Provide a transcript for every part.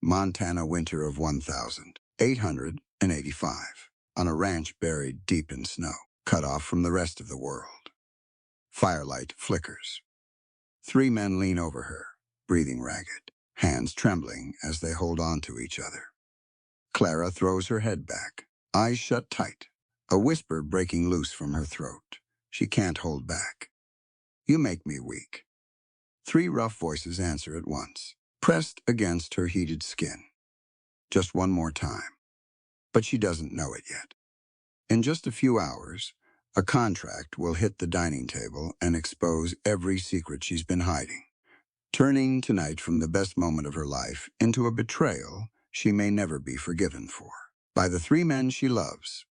Montana winter of 1885, on a ranch buried deep in snow, cut off from the rest of the world. Firelight flickers. Three men lean over her, breathing ragged, hands trembling as they hold on to each other. Clara throws her head back, eyes shut tight, a whisper breaking loose from her throat. She can't hold back. "You make me weak." Three rough voices answer at once, pressed against her heated skin. Just one more time. But she doesn't know it yet. In just a few hours, a contract will hit the dining table and expose every secret she's been hiding, turning tonight from the best moment of her life into a betrayal she may never be forgiven for, by the three men she loves.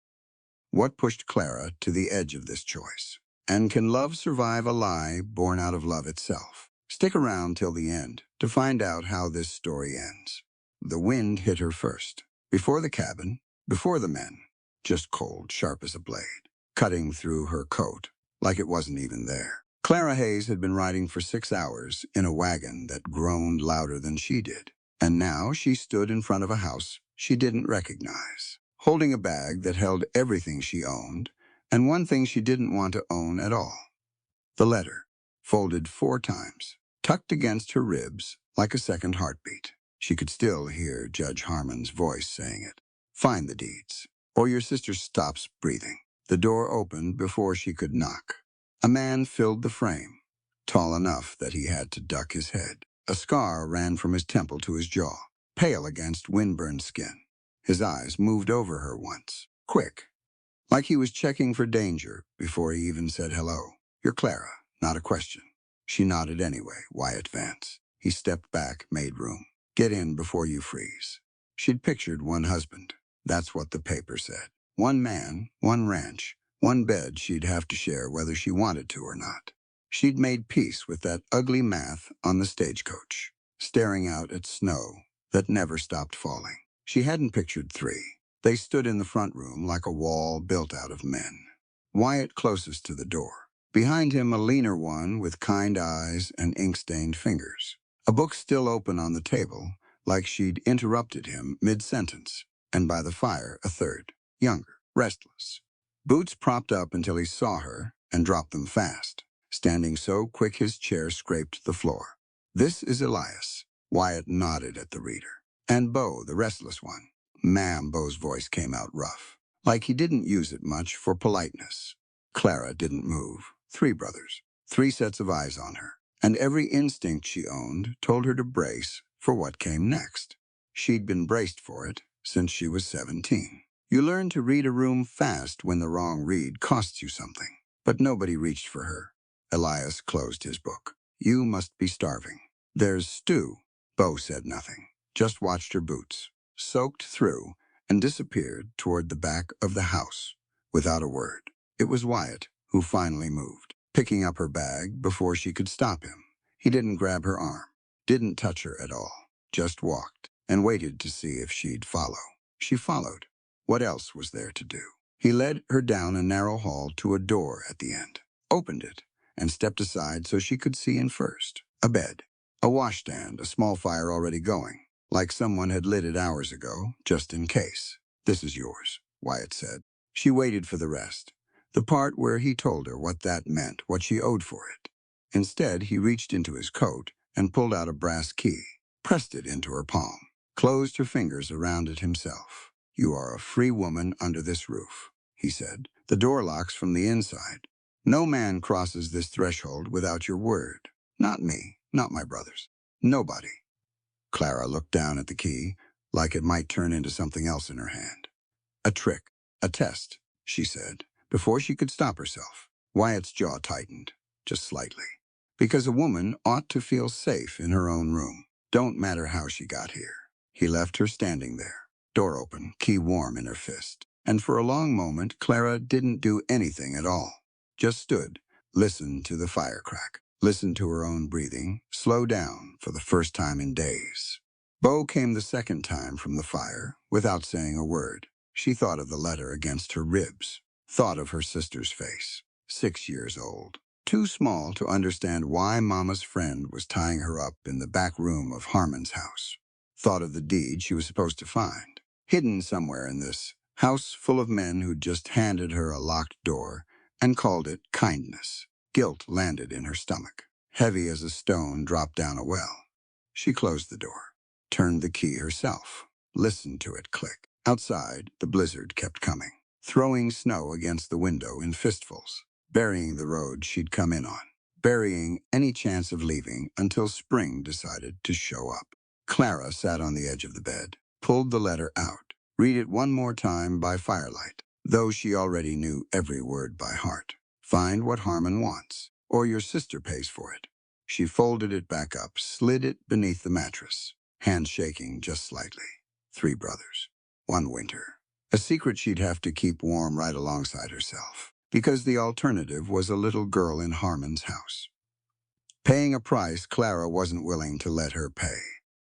What pushed Clara to the edge of this choice? And can love survive a lie born out of love itself? Stick around till the end to find out how this story ends. The wind hit her first, before the cabin, before the men, just cold, sharp as a blade, cutting through her coat like it wasn't even there. Clara Hayes had been riding for 6 hours in a wagon that groaned louder than she did, and now she stood in front of a house she didn't recognize, holding a bag that held everything she owned and one thing she didn't want to own at all. The letter, folded 4 times, tucked against her ribs like a second heartbeat. She could still hear Judge Harmon's voice saying it. "Find the deeds, or your sister stops breathing." The door opened before she could knock. A man filled the frame, tall enough that he had to duck his head. A scar ran from his temple to his jaw, pale against wind-burned skin. His eyes moved over her once, quick, like he was checking for danger before he even said hello. "You're Clara, not a question." She nodded anyway. Wyatt Vance. He stepped back, made room. "Get in before you freeze." She'd pictured one husband. That's what the paper said. One man, one ranch, one bed she'd have to share whether she wanted to or not. She'd made peace with that ugly math on the stagecoach, staring out at snow that never stopped falling. She hadn't pictured 3. They stood in the front room like a wall built out of men. Wyatt closest to the door. Behind him, a leaner one with kind eyes and ink-stained fingers. A book still open on the table, like she'd interrupted him mid-sentence. And by the fire, a third, younger, restless. Boots propped up until he saw her and dropped them fast, standing so quick his chair scraped the floor. "This is Elias." Wyatt nodded at the reader. "And Bo, the restless one." "Ma'am." Bo's voice came out rough, like he didn't use it much for politeness. Clara didn't move. 3 brothers, 3 sets of eyes on her, and every instinct she owned told her to brace for what came next. She'd been braced for it since she was 17. You learn to read a room fast when the wrong read costs you something. But nobody reached for her. Elias closed his book. "You must be starving." "There's stew." Bo said nothing, just watched her boots, soaked through, and disappeared toward the back of the house, without a word. It was Wyatt who finally moved, picking up her bag before she could stop him. He didn't grab her arm, didn't touch her at all, just walked, and waited to see if she'd follow. She followed. What else was there to do? He led her down a narrow hall to a door at the end, opened it, and stepped aside so she could see in first. A bed, a washstand, a small fire already going, like someone had lit it hours ago, just in case. "This is yours," Wyatt said. She waited for the rest, the part where he told her what that meant, what she owed for it. Instead, he reached into his coat and pulled out a brass key, pressed it into her palm, closed her fingers around it himself. "You are a free woman under this roof," he said. "The door locks from the inside. No man crosses this threshold without your word. Not me, not my brothers. Nobody." Clara looked down at the key, like it might turn into something else in her hand. "A trick, a test," she said, before she could stop herself. Wyatt's jaw tightened, just slightly. Because a woman ought to feel safe in her own room. Don't matter how she got here. He left her standing there, door open, key warm in her fist. And for a long moment, Clara didn't do anything at all. Just stood, listened to the fire crack, listened to her own breathing, slow down for the first time in days. Bo came the second time from the fire, without saying a word. She thought of the letter against her ribs, thought of her sister's face, 6 years old, too small to understand why Mama's friend was tying her up in the back room of Harmon's house. thought of the deed she was supposed to find. Hidden somewhere in this house full of men who'd just handed her a locked door and called it kindness. Guilt landed in her stomach, heavy as a stone dropped down a well. She closed the door, turned the key herself, listened to it click. Outside, the blizzard kept coming, throwing snow against the window in fistfuls, burying the road she'd come in on, burying any chance of leaving until spring decided to show up. Clara sat on the edge of the bed, pulled the letter out, read it one more time by firelight, though she already knew every word by heart. Find what Harmon wants, or your sister pays for it. She folded it back up, slid it beneath the mattress, hands shaking just slightly. 3 brothers. 1 winter. A secret she'd have to keep warm right alongside herself, because the alternative was a little girl in Harmon's house. Paying a price Clara wasn't willing to let her pay.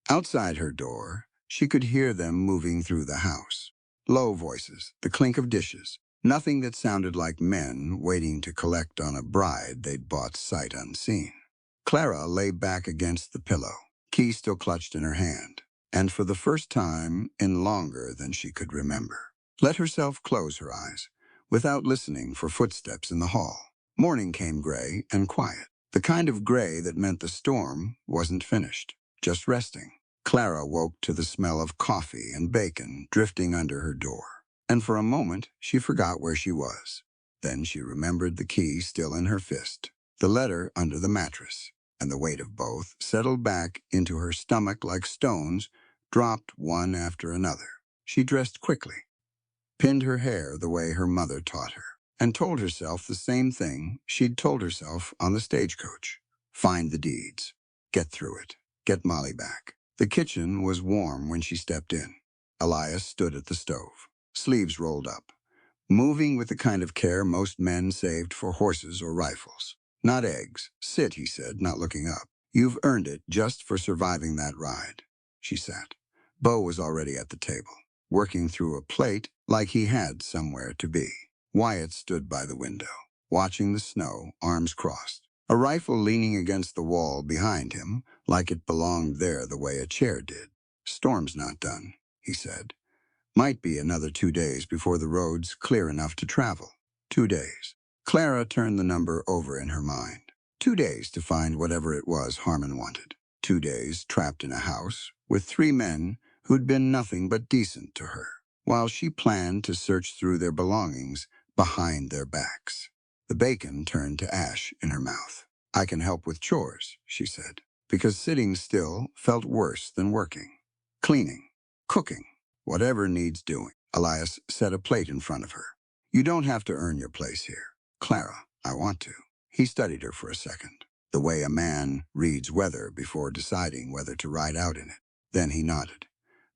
Outside her door, she could hear them moving through the house. Low voices, the clink of dishes, nothing that sounded like men waiting to collect on a bride they'd bought sight unseen. Clara lay back against the pillow, key still clutched in her hand, and for the first time in longer than she could remember, let herself close her eyes, without listening for footsteps in the hall. Morning came gray and quiet, the kind of gray that meant the storm wasn't finished, just resting. Clara woke to the smell of coffee and bacon drifting under her door, and for a moment she forgot where she was. Then she remembered the key still in her fist, the letter under the mattress, and the weight of both settled back into her stomach like stones dropped one after another. She dressed quickly, pinned her hair the way her mother taught her, and told herself the same thing she'd told herself on the stagecoach. Find the deeds. Get through it. Get Molly back. The kitchen was warm when she stepped in. Elias stood at the stove, sleeves rolled up, moving with the kind of care most men saved for horses or rifles. Not eggs. Sit, he said, not looking up. You've earned it just for surviving that ride. She sat. Bo was already at the table, working through a plate like he had somewhere to be. Wyatt stood by the window, watching the snow, arms crossed, a rifle leaning against the wall behind him like it belonged there the way a chair did. Storm's not done, he said. Might be another 2 days before the road's clear enough to travel. 2 days. Clara turned the number over in her mind. 2 days to find whatever it was Harmon wanted. 2 days trapped in a house with 3 men who'd been nothing but decent to her, while she planned to search through their belongings behind their backs. The bacon turned to ash in her mouth. I can help with chores, she said, because sitting still felt worse than working. Cleaning, cooking, whatever needs doing. Elias set a plate in front of her. You don't have to earn your place here. Clara, I want to. He studied her for a second, the way a man reads weather before deciding whether to ride out in it. Then he nodded.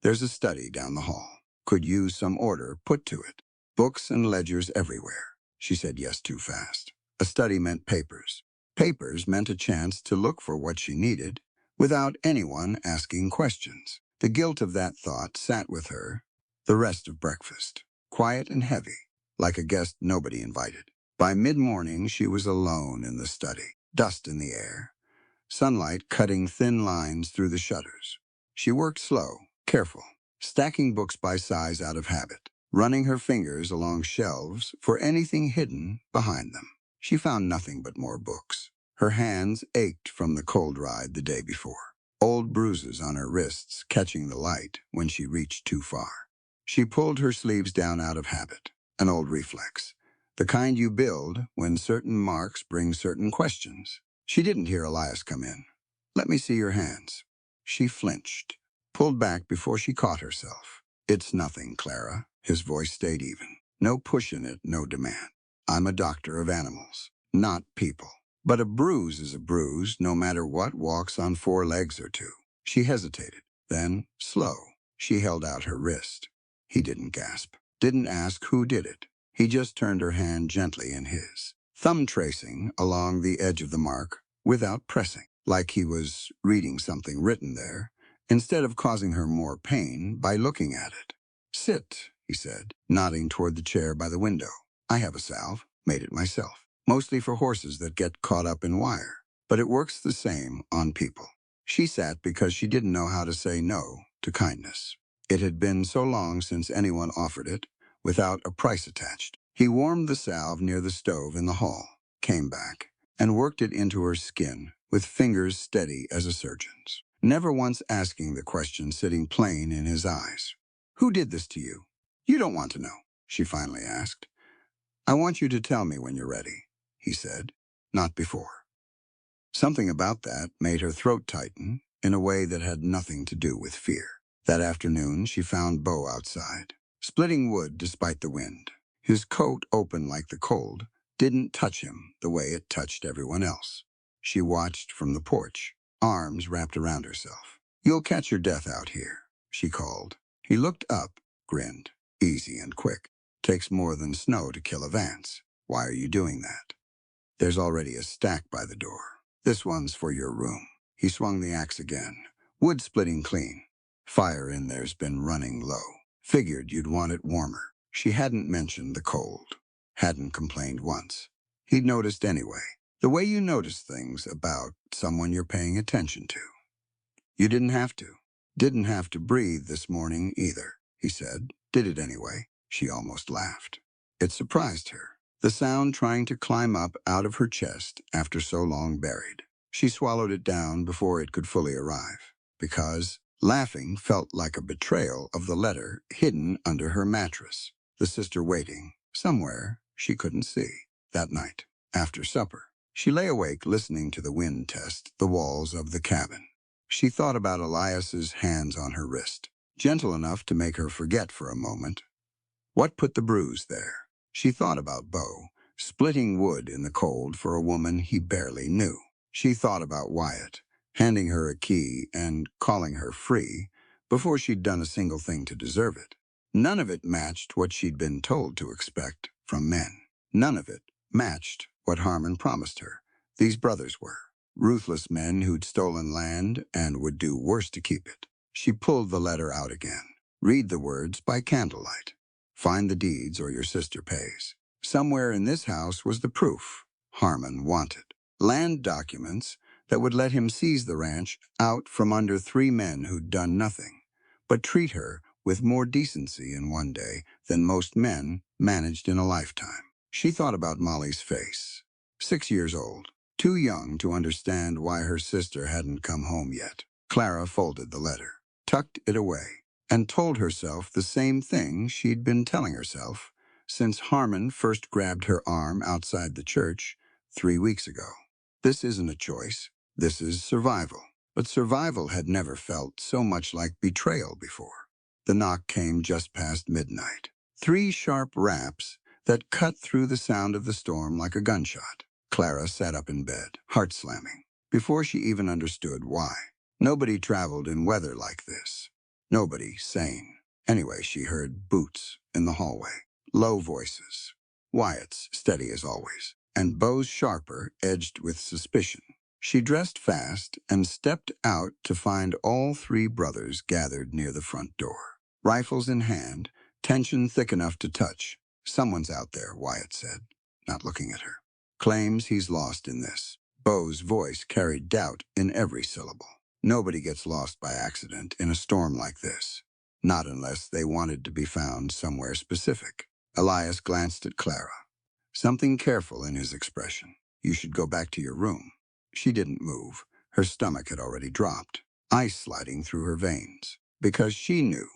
There's a study down the hall. Could use some order put to it. Books and ledgers everywhere. She said yes too fast. A study meant papers. Papers meant a chance to look for what she needed without anyone asking questions. The guilt of that thought sat with her the rest of breakfast, quiet and heavy, like a guest nobody invited. By mid-morning, she was alone in the study, dust in the air, sunlight cutting thin lines through the shutters. She worked slow, careful, stacking books by size out of habit, running her fingers along shelves for anything hidden behind them. She found nothing but more books. Her hands ached from the cold ride the day before, old bruises on her wrists catching the light when she reached too far. She pulled her sleeves down out of habit, an old reflex, the kind you build when certain marks bring certain questions. She didn't hear Elias come in. Let me see your hands. She flinched, pulled back before she caught herself. It's nothing, Clara. His voice stayed even. No push in it, no demand. I'm a doctor of animals, not people. But a bruise is a bruise, no matter what walks on 4 legs or 2. She hesitated. Then, slow, she held out her wrist. He didn't gasp, didn't ask who did it. He just turned her hand gently in his, thumb tracing along the edge of the mark without pressing, like he was reading something written there, instead of causing her more pain by looking at it. Sit, he said, nodding toward the chair by the window. I have a salve, made it myself, mostly for horses that get caught up in wire, but it works the same on people. She sat because she didn't know how to say no to kindness. It had been so long since anyone offered it, without a price attached. He warmed the salve near the stove in the hall, came back, and worked it into her skin with fingers steady as a surgeon's, never once asking the question sitting plain in his eyes. "Who did this to you?" "You don't want to know," she finally asked. "I want you to tell me when you're ready," he said, "not before." Something about that made her throat tighten in a way that had nothing to do with fear. That afternoon, she found Beau outside, splitting wood despite the wind. His coat, open like the cold, didn't touch him the way it touched everyone else. She watched from the porch, arms wrapped around herself. "You'll catch your death out here," she called. He looked up, grinned. "Easy and quick. Takes more than snow to kill a Vance. Why are you doing that?" "There's already a stack by the door. This one's for your room." He swung the axe again. "Wood splitting clean. Fire in there's been running low. Figured you'd want it warmer." She hadn't mentioned the cold. Hadn't complained once. He'd noticed anyway. The way you notice things about someone you're paying attention to. "You didn't have to. Didn't have to breathe this morning either," he said. "Did it anyway." She almost laughed. It surprised her. The sound trying to climb up out of her chest after so long buried. She swallowed it down before it could fully arrive, because laughing felt like a betrayal of the letter hidden under her mattress, the sister waiting, somewhere she couldn't see. That night, after supper, she lay awake listening to the wind test the walls of the cabin. She thought about Elias's hands on her wrist, gentle enough to make her forget for a moment. What put the bruise there? She thought about Beau, splitting wood in the cold for a woman he barely knew. She thought about Wyatt, handing her a key and calling her free before she'd done a single thing to deserve it. None of it matched what she'd been told to expect from men. None of it matched what Harmon promised her. These brothers were ruthless men who'd stolen land and would do worse to keep it. She pulled the letter out again. Read the words by candlelight. Find the deeds or your sister pays. Somewhere in this house was the proof Harmon wanted. Land documents that would let him seize the ranch out from under 3 men who'd done nothing, but treat her with more decency in one day than most men managed in a lifetime. She thought about Molly's face. 6 years old, too young to understand why her sister hadn't come home yet. Clara folded the letter, tucked it away, and told herself the same thing she'd been telling herself since Harmon first grabbed her arm outside the church 3 weeks ago. This isn't a choice. This is survival. But survival had never felt so much like betrayal before. The knock came just past midnight. 3 sharp raps that cut through the sound of the storm like a gunshot. Clara sat up in bed, heart slamming, before she even understood why. Nobody traveled in weather like this. Nobody sane. Anyway, she heard boots in the hallway, low voices, Wyatt's steady as always, and Beau's sharper, edged with suspicion. She dressed fast and stepped out to find all 3 brothers gathered near the front door, rifles in hand, tension thick enough to touch. "Someone's out there," Wyatt said, not looking at her. "Claims he's lost in this." Beau's voice carried doubt in every syllable. "Nobody gets lost by accident in a storm like this. Not unless they wanted to be found somewhere specific." Elias glanced at Clara, something careful in his expression. "You should go back to your room." She didn't move. Her stomach had already dropped, ice sliding through her veins. Because she knew,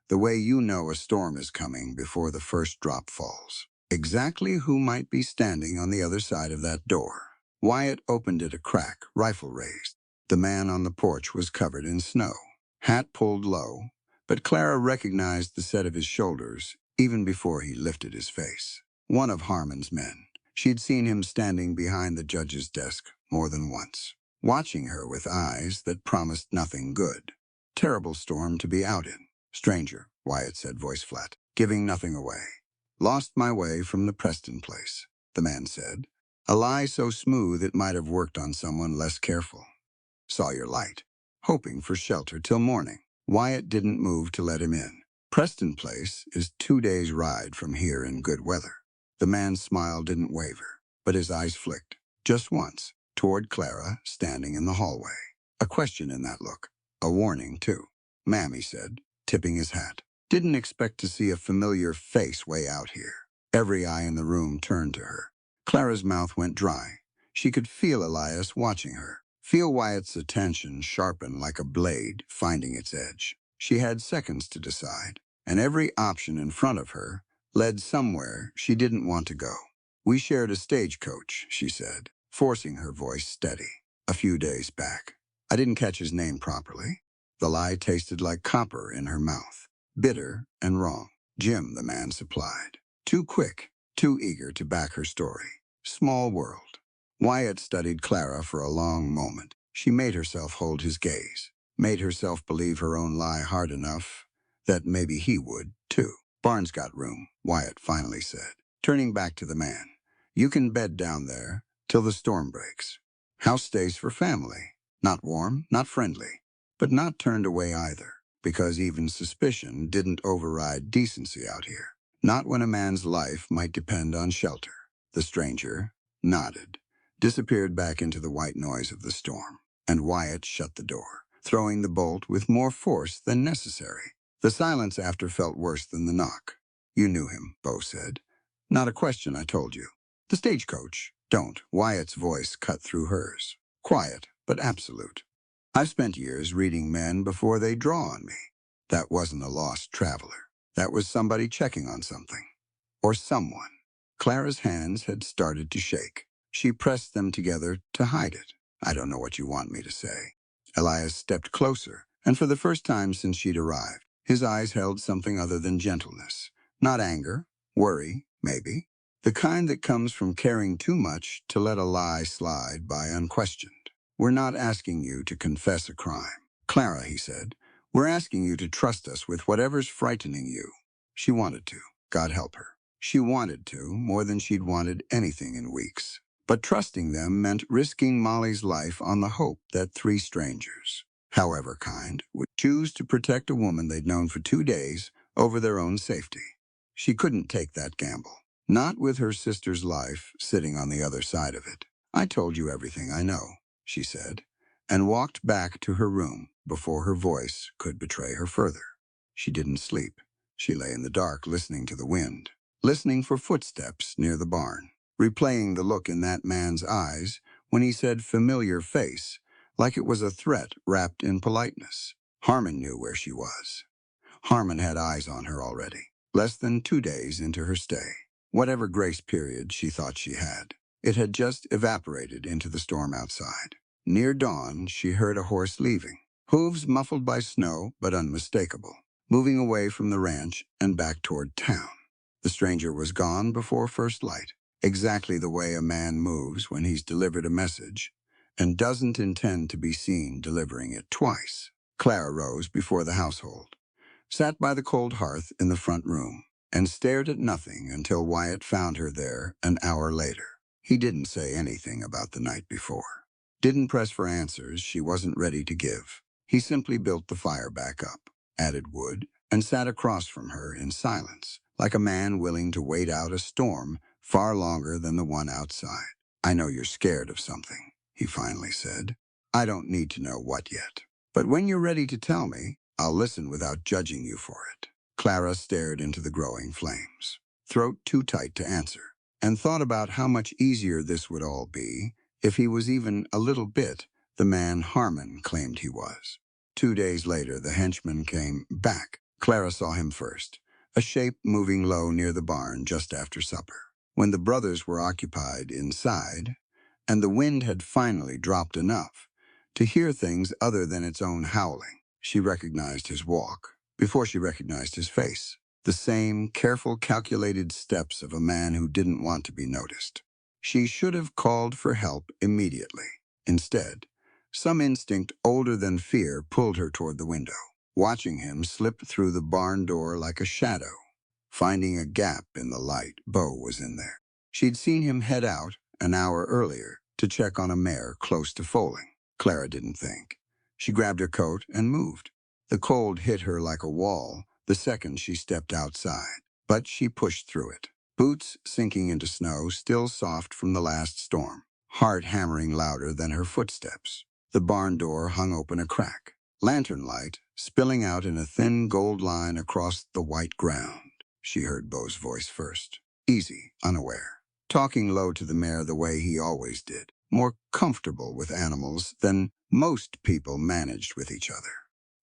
the way you know a storm is coming before the first drop falls, exactly who might be standing on the other side of that door. Wyatt opened it a crack, rifle raised. The man on the porch was covered in snow, hat pulled low, but Clara recognized the set of his shoulders even before he lifted his face. One of Harmon's men. She'd seen him standing behind the judge's desk more than once, watching her with eyes that promised nothing good. Terrible storm to be out in. "Stranger," Wyatt said, voice flat, giving nothing away. "Lost my way from the Preston place," the man said, a lie so smooth it might have worked on someone less careful. "Saw your light, hoping for shelter till morning." Wyatt didn't move to let him in. "Preston Place is 2 days' ride from here in good weather." The man's smile didn't waver, but his eyes flicked, just once, toward Clara standing in the hallway. A question in that look, a warning too. "Ma'am," he said, tipping his hat. "Didn't expect to see a familiar face way out here." Every eye in the room turned to her. Clara's mouth went dry. She could feel Elias watching her, feel Wyatt's attention sharpen like a blade finding its edge. She had seconds to decide, and every option in front of her led somewhere she didn't want to go. "We shared a stagecoach," she said, forcing her voice steady. "A few days back. I didn't catch his name properly." The lie tasted like copper in her mouth, bitter and wrong. "Jim," the man supplied. Too quick, too eager to back her story. Small world. Wyatt studied Clara for a long moment. She made herself hold his gaze, made herself believe her own lie hard enough that maybe he would, too. "Barn's got room," Wyatt finally said, turning back to the man. "You can bed down there till the storm breaks. House stays for family. Not warm, not friendly, but not turned away either, because even suspicion didn't override decency out here. Not when a man's life might depend on shelter." The stranger nodded, disappeared back into the white noise of the storm, and Wyatt shut the door, throwing the bolt with more force than necessary. The silence after felt worse than the knock. "You knew him," Bo said. "Not a question, I told you." "The stagecoach." "Don't." Wyatt's voice cut through hers. Quiet, but absolute. "I've spent years reading men before they draw on me." That wasn't a lost traveler. That was somebody checking on something. Or someone. Clara's hands had started to shake. She pressed them together to hide it. "I don't know what you want me to say." Elias stepped closer, and for the first time since she'd arrived, his eyes held something other than gentleness. Not anger, worry, maybe. The kind that comes from caring too much to let a lie slide by unquestioned. "We're not asking you to confess a crime, Clara," he said. "We're asking you to trust us with whatever's frightening you." She wanted to, God help her. She wanted to more than she'd wanted anything in weeks. But trusting them meant risking Molly's life on the hope that three strangers, however kind, would choose to protect a woman they'd known for 2 days over their own safety. She couldn't take that gamble. Not with her sister's life sitting on the other side of it. "I told you everything I know," she said, and walked back to her room before her voice could betray her further. She didn't sleep. She lay in the dark listening to the wind, listening for footsteps near the barn, replaying the look in that man's eyes when he said "familiar face," like it was a threat wrapped in politeness. Harmon knew where she was. Harmon had eyes on her already, less than 2 days into her stay. Whatever grace period she thought she had, it had just evaporated into the storm outside. Near dawn, she heard a horse leaving, hooves muffled by snow but unmistakable, moving away from the ranch and back toward town. The stranger was gone before first light, exactly the way a man moves when he's delivered a message and doesn't intend to be seen delivering it twice. Clara rose before the household, sat by the cold hearth in the front room, and stared at nothing until Wyatt found her there an hour later. He didn't say anything about the night before. Didn't press for answers she wasn't ready to give. He simply built the fire back up, added wood, and sat across from her in silence, like a man willing to wait out a storm far longer than the one outside. "I know you're scared of something," he finally said. "I don't need to know what yet. But when you're ready to tell me, I'll listen without judging you for it." Clara stared into the growing flames, throat too tight to answer, and thought about how much easier this would all be if he was even a little bit the man Harmon claimed he was. 2 days later, the henchman came back. Clara saw him first, a shape moving low near the barn just after supper. When the brothers were occupied inside, and the wind had finally dropped enough to hear things other than its own howling, she recognized his walk before she recognized his face. The same careful, calculated steps of a man who didn't want to be noticed. She should have called for help immediately. Instead, some instinct older than fear pulled her toward the window, watching him slip through the barn door like a shadow. Finding a gap in the light, Bo was in there. She'd seen him head out an hour earlier to check on a mare close to foaling. Clara didn't think. She grabbed her coat and moved. The cold hit her like a wall the second she stepped outside, but she pushed through it. Boots sinking into snow, still soft from the last storm, heart hammering louder than her footsteps. The barn door hung open a crack. Lantern light spilling out in a thin gold line across the white ground. She heard Beau's voice first. Easy, unaware. Talking low to the mare the way he always did. More comfortable with animals than most people managed with each other.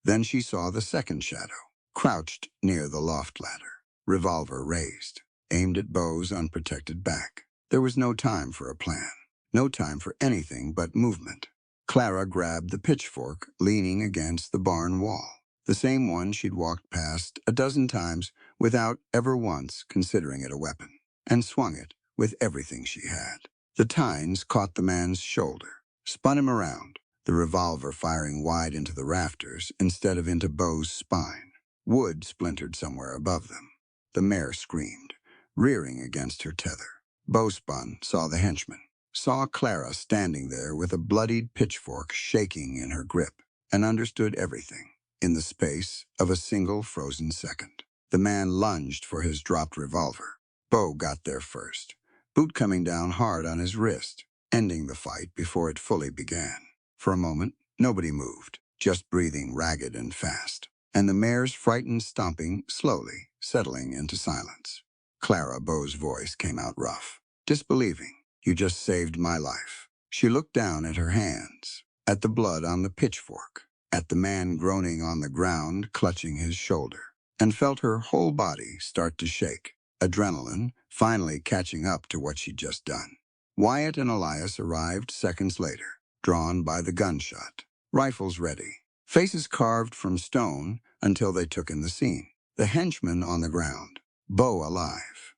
Then she saw the second shadow, crouched near the loft ladder, revolver raised, aimed at Beau's unprotected back. There was no time for a plan, no time for anything but movement. Clara grabbed the pitchfork leaning against the barn wall, the same one she'd walked past a dozen times without ever once considering it a weapon, and swung it with everything she had. The tines caught the man's shoulder, spun him around, the revolver firing wide into the rafters instead of into Beau's spine. Wood splintered somewhere above them. The mare screamed, rearing against her tether. Beau spun, saw the henchman, saw Clara standing there with a bloodied pitchfork shaking in her grip, and understood everything in the space of a single frozen second. The man lunged for his dropped revolver. Beau got there first, boot coming down hard on his wrist, ending the fight before it fully began. For a moment, nobody moved, just breathing ragged and fast, and the mare's frightened stomping slowly settling into silence. Clara, Beau's voice came out rough, disbelieving. You just saved my life. She looked down at her hands, at the blood on the pitchfork, at the man groaning on the ground, clutching his shoulder, and felt her whole body start to shake, adrenaline finally catching up to what she'd just done. Wyatt and Elias arrived seconds later, drawn by the gunshot, rifles ready, faces carved from stone until they took in the scene. The henchman on the ground, Beau alive,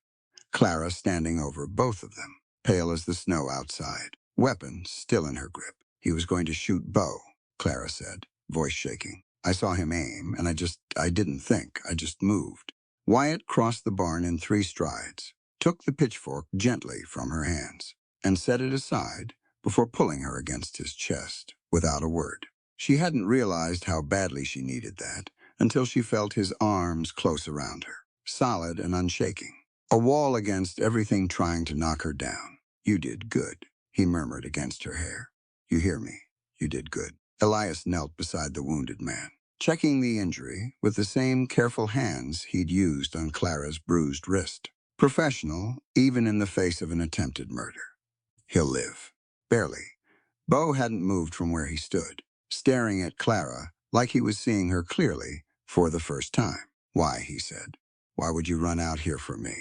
Clara standing over both of them, pale as the snow outside, weapon still in her grip. He was going to shoot Beau, Clara said, voice shaking. I saw him aim, and I didn't think, I just moved. Wyatt crossed the barn in 3 strides, took the pitchfork gently from her hands, and set it aside before pulling her against his chest, without a word. She hadn't realized how badly she needed that until she felt his arms close around her, solid and unshaking. A wall against everything trying to knock her down. You did good, he murmured against her hair. You hear me? You did good. Elias knelt beside the wounded man, checking the injury with the same careful hands he'd used on Clara's bruised wrist. Professional, even in the face of an attempted murder. He'll live. Barely. Beau hadn't moved from where he stood, staring at Clara like he was seeing her clearly for the first time. Why, he said. Why would you run out here for me?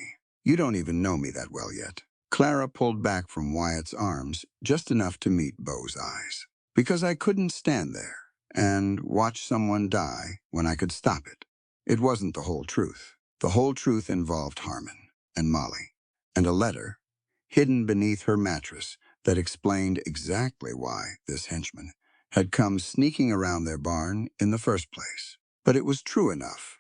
You don't even know me that well yet. Clara pulled back from Wyatt's arms just enough to meet Beau's eyes. Because I couldn't stand there and watch someone die when I could stop it. It wasn't the whole truth. The whole truth involved Harmon and Molly, and a letter hidden beneath her mattress that explained exactly why this henchman had come sneaking around their barn in the first place. But it was true enough.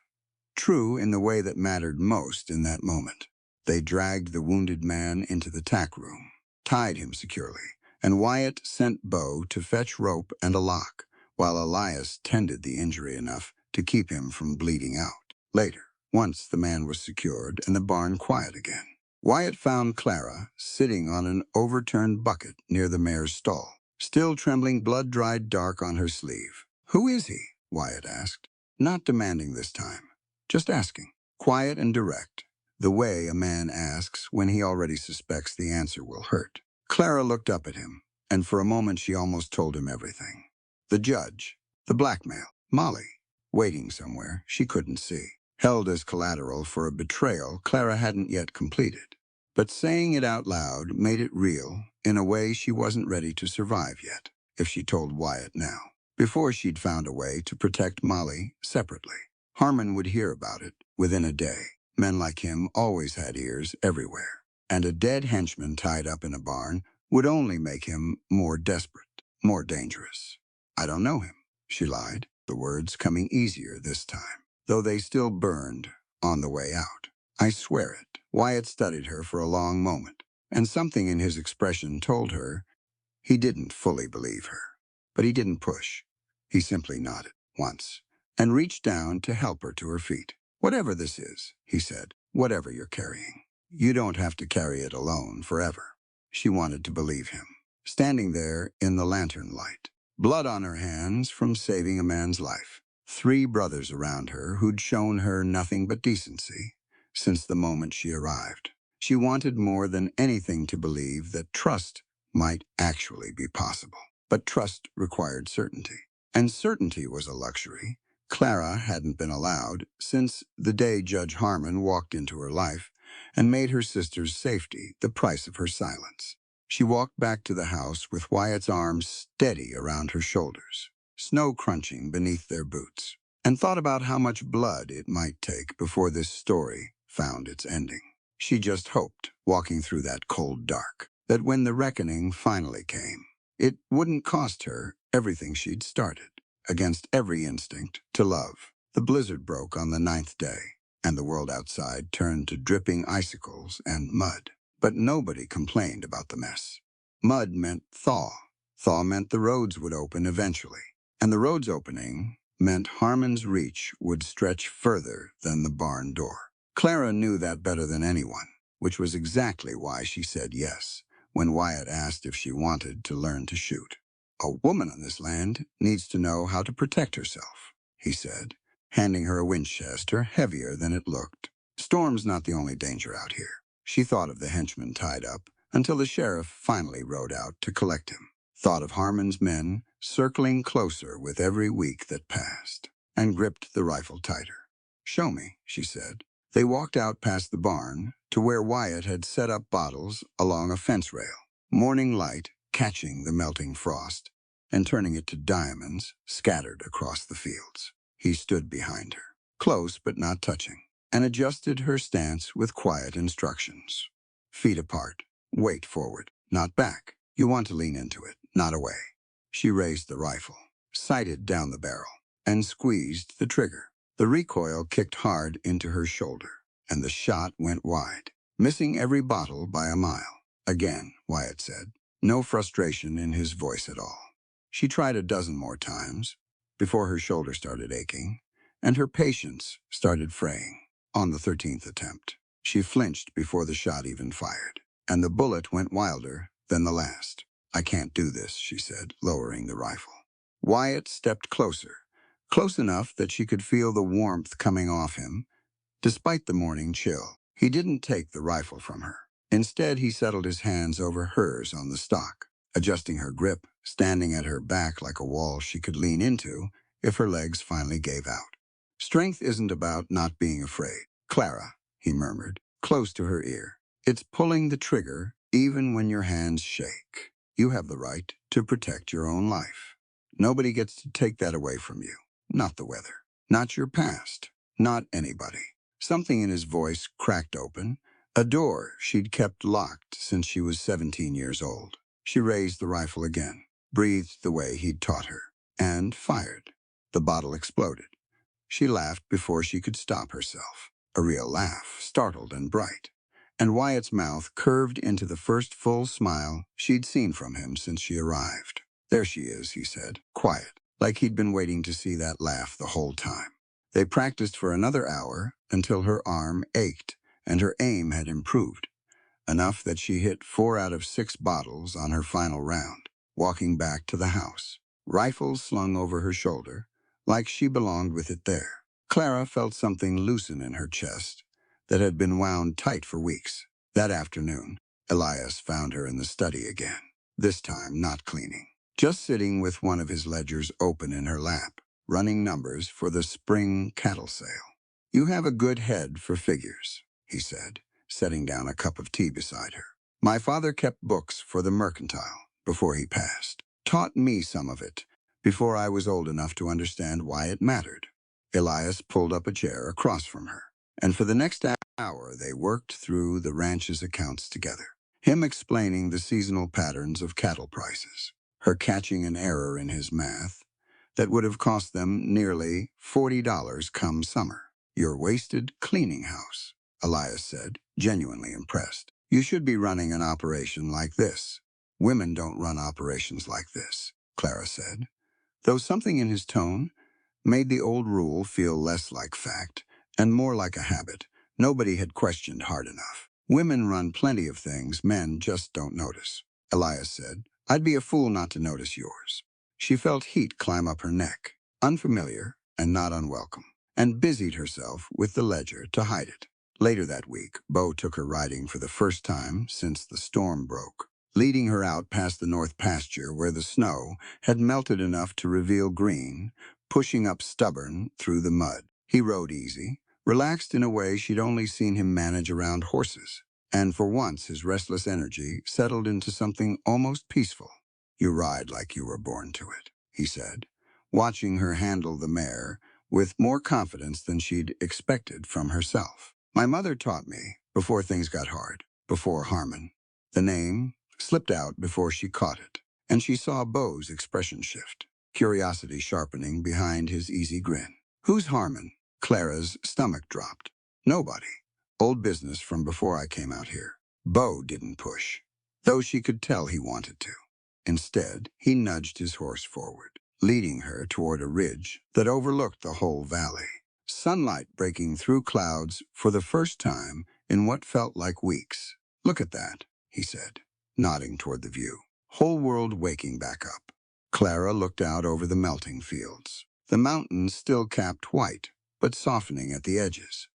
True in the way that mattered most in that moment. They dragged the wounded man into the tack room, tied him securely, and Wyatt sent Beau to fetch rope and a lock, while Elias tended the injury enough to keep him from bleeding out. Later, once the man was secured and the barn quiet again, Wyatt found Clara sitting on an overturned bucket near the mare's stall, still trembling blood-dried dark on her sleeve. Who is he? Wyatt asked, not demanding this time. Just asking, quiet and direct, the way a man asks when he already suspects the answer will hurt. Clara looked up at him, and for a moment she almost told him everything. The judge, the blackmail, Molly, waiting somewhere she couldn't see, held as collateral for a betrayal Clara hadn't yet completed. But saying it out loud made it real in a way she wasn't ready to survive yet, if she told Wyatt now, before she'd found a way to protect Molly separately. Harmon would hear about it within a day. Men like him always had ears everywhere, and a dead henchman tied up in a barn would only make him more desperate, more dangerous. I don't know him, she lied, the words coming easier this time, though they still burned on the way out. I swear it. Wyatt studied her for a long moment, and something in his expression told her he didn't fully believe her. But he didn't push. He simply nodded once and reached down to help her to her feet. Whatever this is, he said, whatever you're carrying, you don't have to carry it alone forever. She wanted to believe him, standing there in the lantern light, Blood on her hands from saving a man's life. 3 brothers around her who'd shown her nothing but decency since the moment she arrived. She wanted more than anything to believe that trust might actually be possible. But trust required certainty. And certainty was a luxury Clara hadn't been allowed since the day Judge Harmon walked into her life and made her sister's safety the price of her silence. She walked back to the house with Wyatt's arms steady around her shoulders, snow crunching beneath their boots, and thought about how much blood it might take before this story found its ending. She just hoped, walking through that cold dark, that when the reckoning finally came, it wouldn't cost her everything she'd started, against every instinct to love. The blizzard broke on the 9th day, and the world outside turned to dripping icicles and mud. But nobody complained about the mess. Mud meant thaw. Thaw meant the roads would open eventually. And the roads opening meant Harmon's reach would stretch further than the barn door. Clara knew that better than anyone, which was exactly why she said yes when Wyatt asked if she wanted to learn to shoot. "A woman on this land needs to know how to protect herself," he said, handing her a Winchester heavier than it looked. "Storm's not the only danger out here." She thought of the henchman tied up until the sheriff finally rode out to collect him. Thought of Harmon's men circling closer with every week that passed, and gripped the rifle tighter. "Show me," she said. They walked out past the barn to where Wyatt had set up bottles along a fence rail. Morning light catching the melting frost and turning it to diamonds scattered across the fields. He stood behind her, close but not touching, and adjusted her stance with quiet instructions. "Feet apart. Weight forward, not back. You want to lean into it, not away." She raised the rifle, sighted down the barrel, and squeezed the trigger. The recoil kicked hard into her shoulder, and the shot went wide, missing every bottle by a mile. "Again," Wyatt said, no frustration in his voice at all. She tried a dozen more times before her shoulder started aching, and her patience started fraying. On the 13th attempt, she flinched before the shot even fired, and the bullet went wilder than the last. "I can't do this," she said, lowering the rifle. Wyatt stepped closer, close enough that she could feel the warmth coming off him, despite the morning chill. He didn't take the rifle from her. Instead, he settled his hands over hers on the stock, adjusting her grip, standing at her back like a wall she could lean into if her legs finally gave out. "Strength isn't about not being afraid, Clara," he murmured, close to her ear. "It's pulling the trigger even when your hands shake. You have the right to protect your own life. Nobody gets to take that away from you. Not the weather. Not your past. Not anybody." Something in his voice cracked open, a door she'd kept locked since she was 17 years old. She raised the rifle again, breathed the way he'd taught her, and fired. The bottle exploded. She laughed before she could stop herself. A real laugh, startled and bright. And Wyatt's mouth curved into the first full smile she'd seen from him since she arrived. "There she is," he said, quiet, like he'd been waiting to see that laugh the whole time. They practiced for another hour until her arm ached and her aim had improved, enough that she hit 4 out of 6 bottles on her final round, walking back to the house, rifle slung over her shoulder, like she belonged with it there. Clara felt something loosen in her chest that had been wound tight for weeks. That afternoon, Elias found her in the study again, this time not cleaning, just sitting with one of his ledgers open in her lap, running numbers for the spring cattle sale. "You have a good head for figures," he said, setting down a cup of tea beside her. "My father kept books for the mercantile before he passed. Taught me some of it before I was old enough to understand why it mattered." Elias pulled up a chair across from her, and for the next hour they worked through the ranch's accounts together, him explaining the seasonal patterns of cattle prices, her catching an error in his math that would have cost them nearly $40 come summer. "Your wasted cleaning house," Elias said, genuinely impressed. "You should be running an operation like this." "Women don't run operations like this," Clara said, though something in his tone made the old rule feel less like fact and more like a habit nobody had questioned hard enough. "Women run plenty of things men just don't notice," Elias said. "I'd be a fool not to notice yours." She felt heat climb up her neck, unfamiliar and not unwelcome, and busied herself with the ledger to hide it. Later that week, Bo took her riding for the first time since the storm broke, leading her out past the north pasture where the snow had melted enough to reveal green, pushing up stubborn through the mud. He rode easy, relaxed in a way she'd only seen him manage around horses, and for once his restless energy settled into something almost peaceful. "You ride like you were born to it," he said, watching her handle the mare with more confidence than she'd expected from herself. "My mother taught me, before things got hard, before Harmon." The name slipped out before she caught it, and she saw Beau's expression shift, curiosity sharpening behind his easy grin. "Who's Harmon?" Clara's stomach dropped. "Nobody. Old business from before I came out here." Beau didn't push, though she could tell he wanted to. Instead, he nudged his horse forward, leading her toward a ridge that overlooked the whole valley. Sunlight breaking through clouds for the first time in what felt like weeks. "Look at that," he said, nodding toward the view. "Whole world waking back up." Clara looked out over the melting fields, the mountains still capped white, but softening at the edges,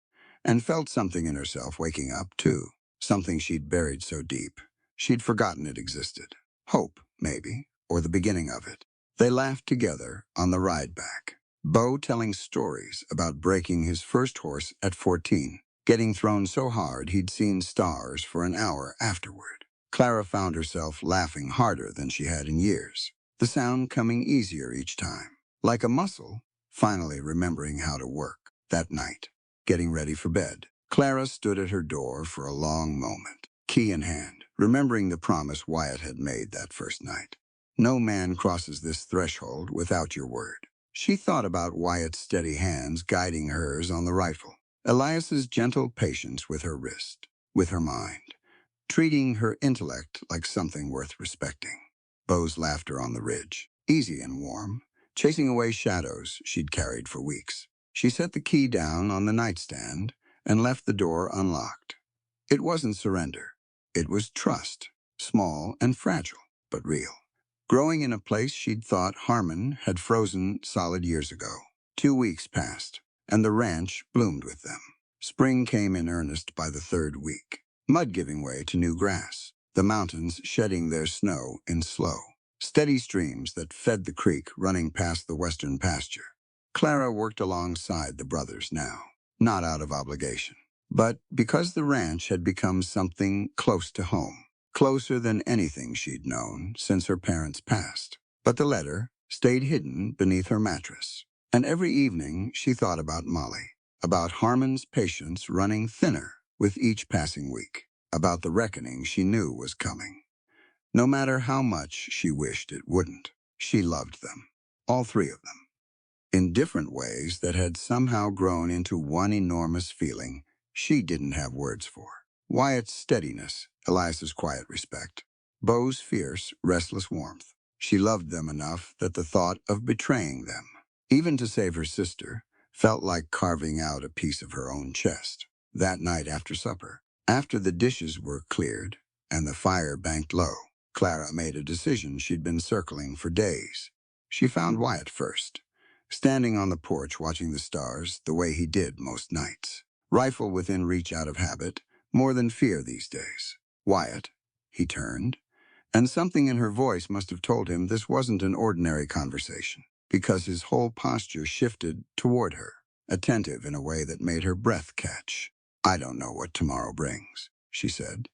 and felt something in herself waking up, too. Something she'd buried so deep, she'd forgotten it existed. Hope, maybe, or the beginning of it. They laughed together on the ride back, Beau telling stories about breaking his first horse at 14, getting thrown so hard he'd seen stars for an hour afterward. Clara found herself laughing harder than she had in years, the sound coming easier each time, like a muscle finally remembering how to work. That night, getting ready for bed, Clara stood at her door for a long moment, key in hand, remembering the promise Wyatt had made that first night. "No man crosses this threshold without your word." She thought about Wyatt's steady hands guiding hers on the rifle, Elias's gentle patience with her wrist, with her mind, treating her intellect like something worth respecting. Beau's laughter on the ridge, easy and warm, chasing away shadows she'd carried for weeks. She set the key down on the nightstand and left the door unlocked. It wasn't surrender. It was trust, small and fragile, but real. Growing in a place she'd thought Harmon had frozen solid years ago. 2 weeks passed, and the ranch bloomed with them. Spring came in earnest by the third week, mud giving way to new grass, the mountains shedding their snow in slow, steady streams that fed the creek running past the western pasture. Clara worked alongside the brothers now, not out of obligation, but because the ranch had become something close to home, closer than anything she'd known since her parents passed. But the letter stayed hidden beneath her mattress, and every evening she thought about Molly, about Harmon's patience running thinner with each passing week, about the reckoning she knew was coming. No matter how much she wished it wouldn't, she loved them, all three of them, in different ways that had somehow grown into one enormous feeling she didn't have words for. Wyatt's steadiness, Elias's quiet respect, Beau's fierce, restless warmth. She loved them enough that the thought of betraying them, even to save her sister, felt like carving out a piece of her own chest. That night after supper, after the dishes were cleared and the fire banked low, Clara made a decision she'd been circling for days. She found Wyatt first, standing on the porch watching the stars the way he did most nights. Rifle within reach out of habit, more than fear these days. "Wyatt," he turned, and something in her voice must have told him this wasn't an ordinary conversation, because his whole posture shifted toward her, attentive in a way that made her breath catch. "I don't know what tomorrow brings," she said,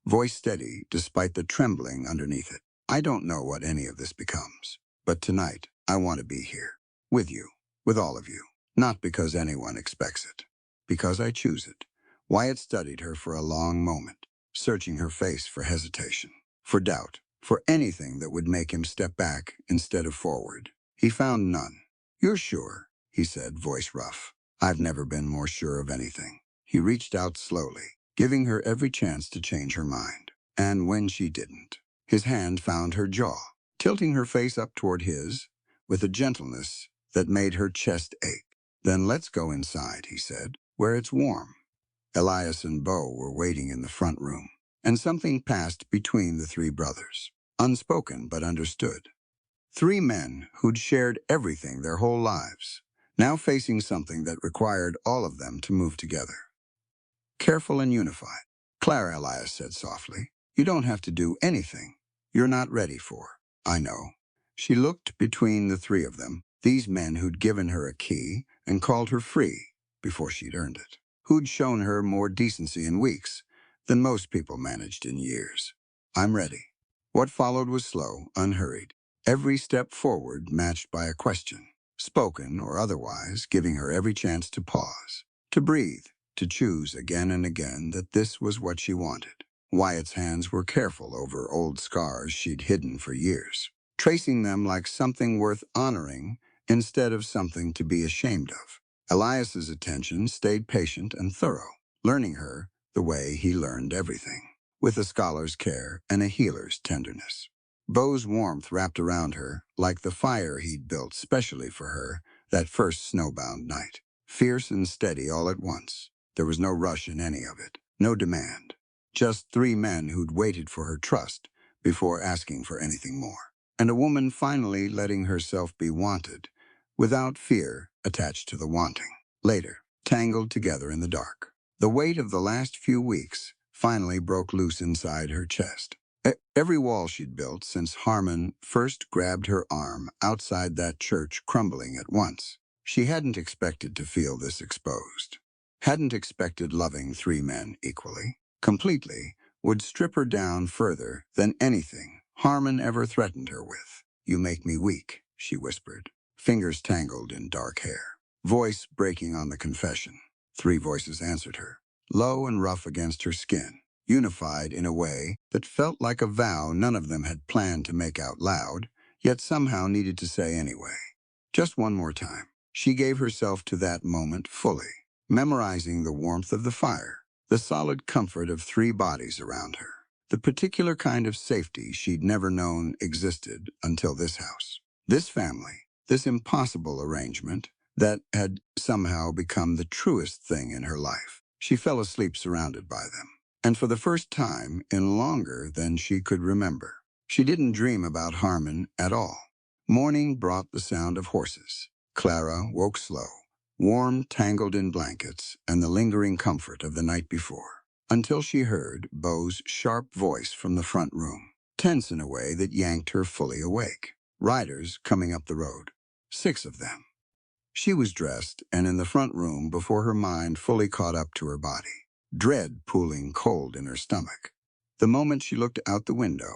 voice steady despite the trembling underneath it. "I don't know what any of this becomes, but tonight I want to be here, with you, with all of you, not because anyone expects it, because I choose it." Wyatt studied her for a long moment, searching her face for hesitation, for doubt, for anything that would make him step back instead of forward. He found none. "You're sure?" he said, voice rough. "I've never been more sure of anything." He reached out slowly, giving her every chance to change her mind. And when she didn't, his hand found her jaw, tilting her face up toward his, with a gentleness that made her chest ache. "Then let's go inside," he said, "where it's warm." Elias and Beau were waiting in the front room, and something passed between the three brothers, unspoken but understood. 3 men who'd shared everything their whole lives, now facing something that required all of them to move together. Careful and unified, Clara, Elias said softly. You don't have to do anything you're not ready for. I know. She looked between the 3 of them, these men who'd given her a key and called her free before she'd earned it, who'd shown her more decency in weeks than most people managed in years. I'm ready. What followed was slow, unhurried, every step forward matched by a question, spoken or otherwise, giving her every chance to pause, to breathe, to choose again and again that this was what she wanted. Wyatt's hands were careful over old scars she'd hidden for years, tracing them like something worth honoring instead of something to be ashamed of. Elias's attention stayed patient and thorough, learning her the way he learned everything, with a scholar's care and a healer's tenderness. Beau's warmth wrapped around her like the fire he'd built specially for her that first snowbound night, fierce and steady all at once. There was no rush in any of it, no demand. Just 3 men who'd waited for her trust before asking for anything more. And a woman finally letting herself be wanted, without fear attached to the wanting. Later, tangled together in the dark, the weight of the last few weeks finally broke loose inside her chest. Every wall she'd built since Harmon first grabbed her arm outside that church crumbling at once. She hadn't expected to feel this exposed. Hadn't expected loving 3 men equally, completely, would strip her down further than anything Harmon ever threatened her with. You make me weak, she whispered, fingers tangled in dark hair, voice breaking on the confession. 3 voices answered her, low and rough against her skin, unified in a way that felt like a vow none of them had planned to make out loud, yet somehow needed to say anyway. Just one more time. She gave herself to that moment fully, memorizing the warmth of the fire, the solid comfort of 3 bodies around her, the particular kind of safety she'd never known existed until this house, this family, this impossible arrangement that had somehow become the truest thing in her life. She fell asleep surrounded by them, and for the first time in longer than she could remember. She didn't dream about Harmon at all. Morning brought the sound of horses. Clara woke slow, warm, tangled in blankets and the lingering comfort of the night before, until she heard Beau's sharp voice from the front room, tense in a way that yanked her fully awake. Riders coming up the road. 6 of them. She was dressed and in the front room before her mind fully caught up to her body, dread pooling cold in her stomach. The moment she looked out the window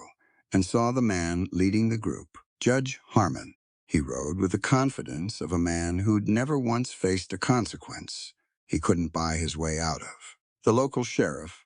and saw the man leading the group, Judge Harmon. He rode with the confidence of a man who'd never once faced a consequence he couldn't buy his way out of. The local sheriff,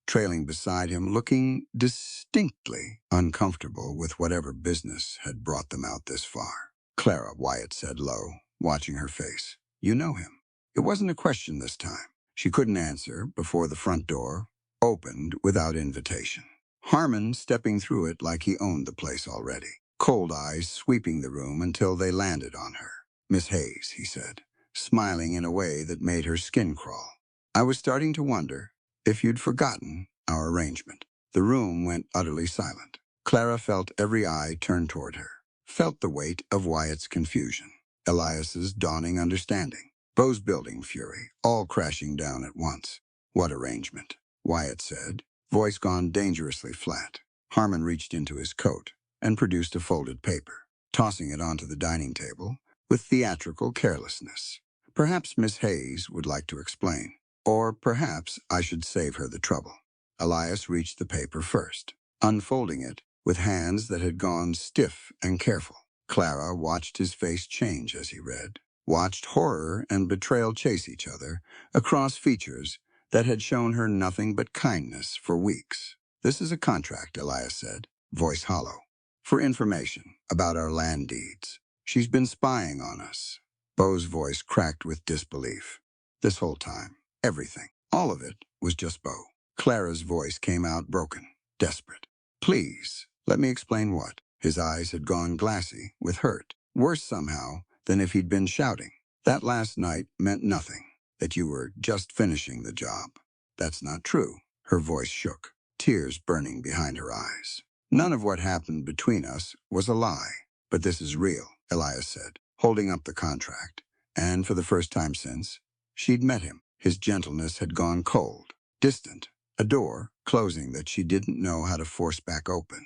trailing beside him, looking distinctly uncomfortable with whatever business had brought them out this far. Clara, Wyatt said low, watching her face. You know him. It wasn't a question this time. She couldn't answer before the front door opened without invitation. Harmon stepping through it like he owned the place already, cold eyes sweeping the room until they landed on her. Miss Hayes, he said, smiling in a way that made her skin crawl. I was starting to wonder if you'd forgotten our arrangement. The room went utterly silent. Clara felt every eye turn toward her, felt the weight of Wyatt's confusion, Elias's dawning understanding, Beau's building fury, all crashing down at once. What arrangement? Wyatt said, voice gone dangerously flat. Harmon reached into his coat and produced a folded paper, tossing it onto the dining table with theatrical carelessness. Perhaps Miss Hayes would like to explain, or perhaps I should save her the trouble. Elias reached the paper first, unfolding it with hands that had gone stiff and careful. Clara watched his face change as he read, watched horror and betrayal chase each other across features that had shown her nothing but kindness for weeks. This is a contract, Elias said, voice hollow, for information about our land deeds. She's been spying on us. Beau's voice cracked with disbelief. This whole time, everything, all of it, was just Beau. Clara's voice came out broken, desperate. Please, let me explain what. His eyes had gone glassy with hurt, worse somehow than if he'd been shouting. That last night meant nothing, that you were just finishing the job. That's not true. Her voice shook, tears burning behind her eyes. None of what happened between us was a lie. But this is real, Elias said, holding up the contract. And for the first time since she'd met him, his gentleness had gone cold, distant, a door closing that she didn't know how to force back open.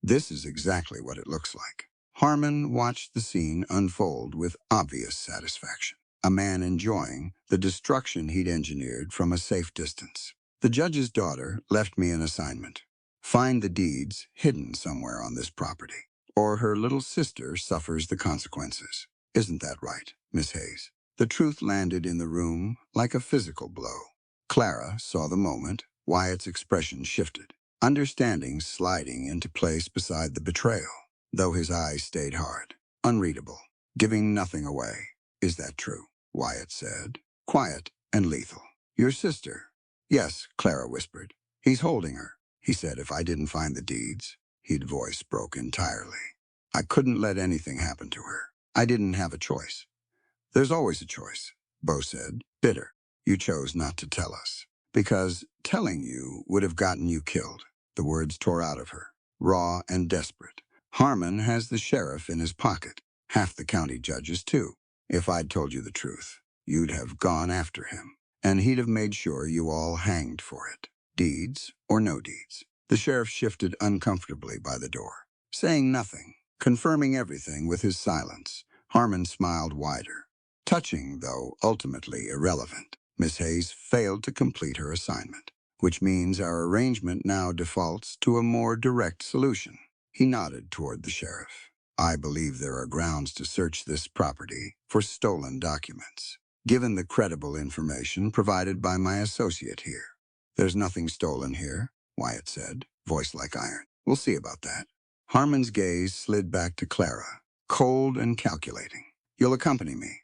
This is exactly what it looks like. Harmon watched the scene unfold with obvious satisfaction, a man enjoying the destruction he'd engineered from a safe distance. The judge's daughter left me an assignment. Find the deeds hidden somewhere on this property, or her little sister suffers the consequences. Isn't that right, Miss Hayes? The truth landed in the room like a physical blow. Clara saw the moment. Wyatt's expression shifted, understanding sliding into place beside the betrayal, though his eyes stayed hard, unreadable, giving nothing away. Is that true? Wyatt said, quiet and lethal. Your sister? Yes, Clara whispered. He's holding her. He said if I didn't find the deeds, his voice broke entirely. I couldn't let anything happen to her. I didn't have a choice. There's always a choice, Bo said, bitter. You chose not to tell us. Because telling you would have gotten you killed. The words tore out of her, raw and desperate. Harmon has the sheriff in his pocket, half the county judges too. If I'd told you the truth, you'd have gone after him, and he'd have made sure you all hanged for it. Deeds or no deeds. The sheriff shifted uncomfortably by the door, saying nothing, confirming everything with his silence. Harmon smiled wider. Touching, though ultimately irrelevant. Miss Hayes failed to complete her assignment, which means our arrangement now defaults to a more direct solution. He nodded toward the sheriff. I believe there are grounds to search this property for stolen documents, given the credible information provided by my associate here. There's nothing stolen here, Wyatt said, voice like iron. We'll see about that. Harmon's gaze slid back to Clara, cold and calculating. You'll accompany me?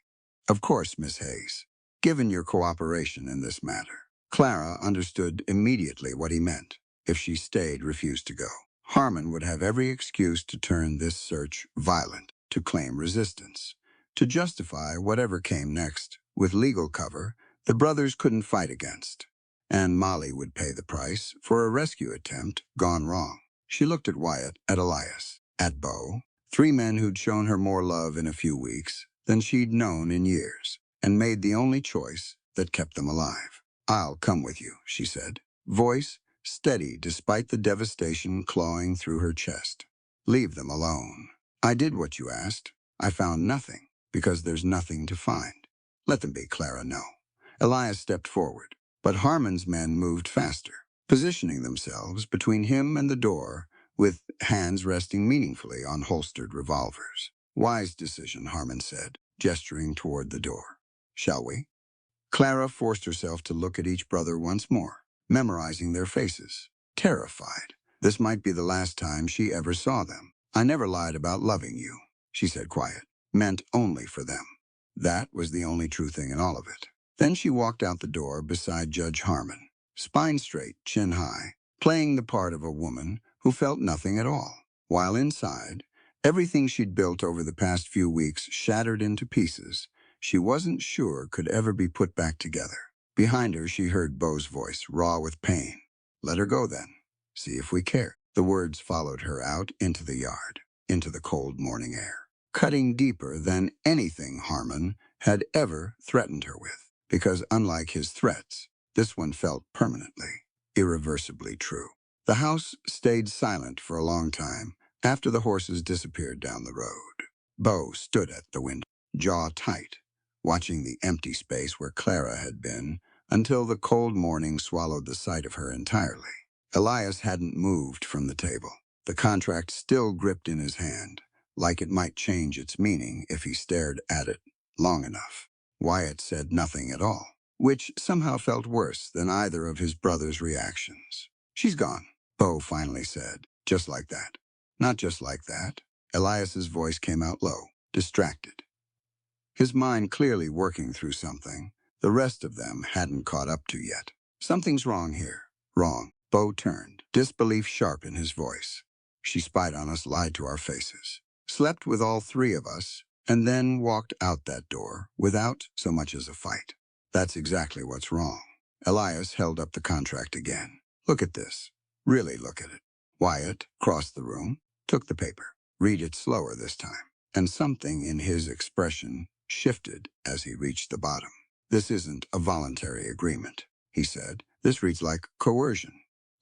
Of course, Miss Hayes. Given your cooperation in this matter. Clara understood immediately what he meant. If she stayed, refused to go. Harmon would have every excuse to turn this search violent, to claim resistance, to justify whatever came next. With legal cover, the brothers couldn't fight against. And Molly would pay the price for a rescue attempt gone wrong. She looked at Wyatt, at Elias, at Bo, three men who'd shown her more love in a few weeks than she'd known in years, and made the only choice that kept them alive. I'll come with you, she said, voice steady despite the devastation clawing through her chest. Leave them alone. I did what you asked. I found nothing, because there's nothing to find. Let them be, Clara, no. Elias stepped forward, but Harmon's men moved faster, positioning themselves between him and the door, with hands resting meaningfully on holstered revolvers. Wise decision, Harmon said, gesturing toward the door. Shall we? Clara forced herself to look at each brother once more, memorizing their faces, terrified. This might be the last time she ever saw them. I never lied about loving you, she said quiet, meant only for them. That was the only true thing in all of it. Then she walked out the door beside Judge Harmon, spine straight, chin high, playing the part of a woman who felt nothing at all, while inside, everything she'd built over the past few weeks shattered into pieces she wasn't sure could ever be put back together. Behind her, she heard Bo's voice, raw with pain. Let her go then. See if we care. The words followed her out into the yard, into the cold morning air, cutting deeper than anything Harmon had ever threatened her with, because unlike his threats, this one felt permanently, irreversibly true. The house stayed silent for a long time after the horses disappeared down the road. Bo stood at the window, jaw tight, watching the empty space where Clara had been until the cold morning swallowed the sight of her entirely. Elias hadn't moved from the table, the contract still gripped in his hand, like it might change its meaning if he stared at it long enough. Wyatt said nothing at all, which somehow felt worse than either of his brother's reactions. She's gone, Bo finally said, just like that. Not just like that. Elias's voice came out low, distracted, his mind clearly working through something the rest of them hadn't caught up to yet. Something's wrong here. Wrong. Bo turned, disbelief sharp in his voice. She spied on us, lied to our faces, slept with all three of us, and then walked out that door without so much as a fight. That's exactly what's wrong. Elias held up the contract again. Look at this. Really look at it. Wyatt crossed the room, took the paper, Read it slower this time. And something in his expression shifted as he reached the bottom. This isn't a voluntary agreement, he said. This reads like coercion.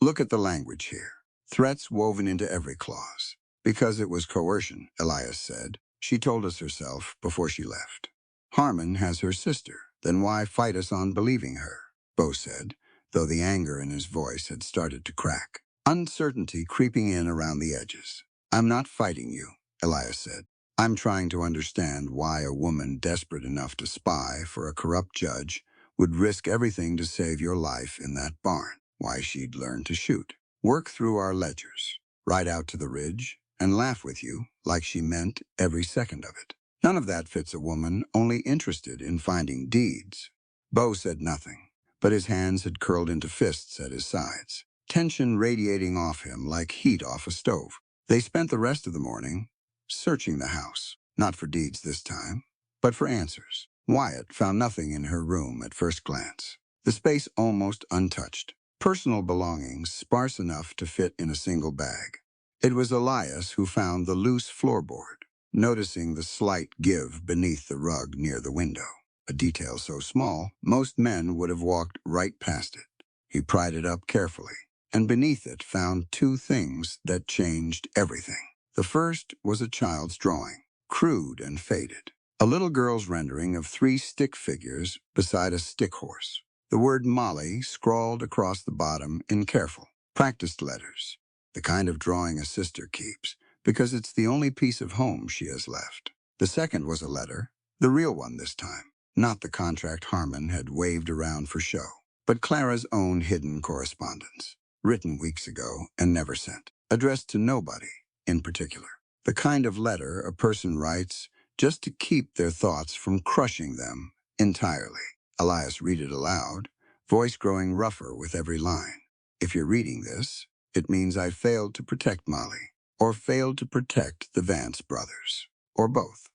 Look at the language here. Threats woven into every clause. Because it was coercion, Elias said. She told us herself before she left. Harmon has her sister. Then why fight us on believing her? Bo said, though the anger in his voice had started to crack. Uncertainty creeping in around the edges. I'm not fighting you, Elias said. I'm trying to understand why a woman desperate enough to spy for a corrupt judge would risk everything to save your life in that barn. Why she'd learn to shoot. Work through our ledgers. Ride out to the ridge and laugh with you like she meant every second of it. None of that fits a woman only interested in finding deeds. Bo said nothing, but his hands had curled into fists at his sides, tension radiating off him like heat off a stove. They spent the rest of the morning searching the house, not for deeds this time, but for answers. Wyatt found nothing in her room at first glance. The space almost untouched, personal belongings sparse enough to fit in a single bag. It was Elias who found the loose floorboard, noticing the slight give beneath the rug near the window, a detail so small most men would have walked right past it. He pried it up carefully, and beneath it found two things that changed everything. The first was a child's drawing, crude and faded. A little girl's rendering of three stick figures beside a stick horse. The word Molly scrawled across the bottom in careful, practiced letters, the kind of drawing a sister keeps, because it's the only piece of home she has left. The second was a letter, the real one this time, not the contract Harmon had waved around for show, but Clara's own hidden correspondence, written weeks ago and never sent, addressed to nobody in particular. The kind of letter a person writes just to keep their thoughts from crushing them entirely. Elias read it aloud, voice growing rougher with every line. If you're reading this, it means I failed to protect Molly, or failed to protect the Vance brothers, or both.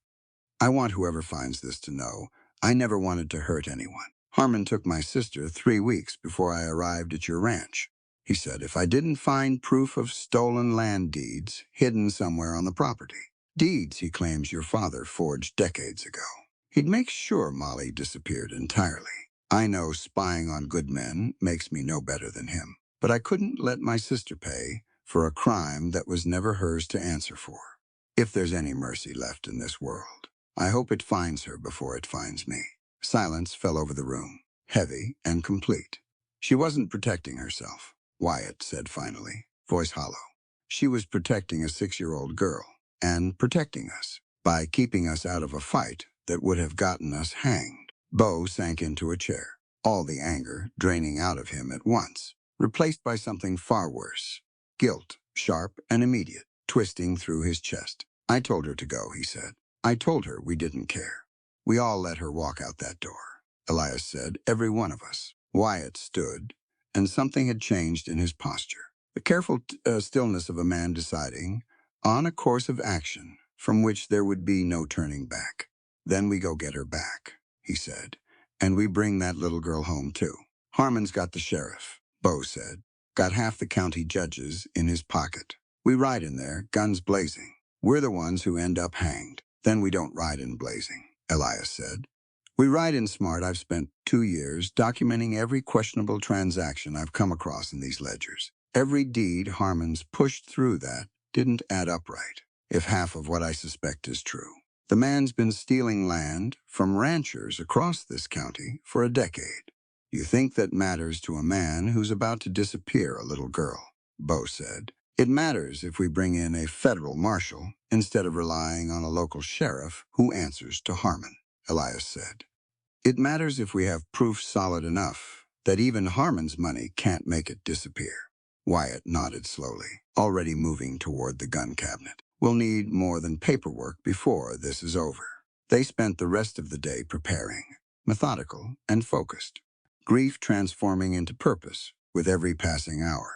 I want whoever finds this to know I never wanted to hurt anyone. Harmon took my sister 3 weeks before I arrived at your ranch. He said if I didn't find proof of stolen land deeds hidden somewhere on the property. Deeds he claims your father forged decades ago. He'd make sure Molly disappeared entirely. I know spying on good men makes me no better than him, but I couldn't let my sister pay for a crime that was never hers to answer for. If there's any mercy left in this world, I hope it finds her before it finds me. Silence fell over the room, heavy and complete. She wasn't protecting herself, Wyatt said finally, voice hollow. She was protecting a 6-year-old girl, and protecting us, by keeping us out of a fight that would have gotten us hanged. Bo sank into a chair, all the anger draining out of him at once, replaced by something far worse. Guilt, sharp and immediate, twisting through his chest. I told her to go, he said. I told her we didn't care. We all let her walk out that door, Elias said, every one of us. Wyatt stood, and something had changed in his posture. The careful stillness of a man deciding on a course of action from which there would be no turning back. Then we go get her back, he said, and we bring that little girl home too. Harmon's got the sheriff, Bo said, got half the county judges in his pocket. We ride in there, guns blazing. We're the ones who end up hanged. Then we don't ride in blazing, Elias said. We ride in smart. I've spent 2 years documenting every questionable transaction I've come across in these ledgers. Every deed Harmon's pushed through that didn't add up right, if half of what I suspect is true. The man's been stealing land from ranchers across this county for a decade. You think that matters to a man who's about to disappear a little girl, Bo said. It matters if we bring in a federal marshal instead of relying on a local sheriff who answers to Harmon, Elias said. It matters if we have proof solid enough that even Harmon's money can't make it disappear. Wyatt nodded slowly, already moving toward the gun cabinet. We'll need more than paperwork before this is over. They spent the rest of the day preparing, methodical and focused, grief transforming into purpose with every passing hour.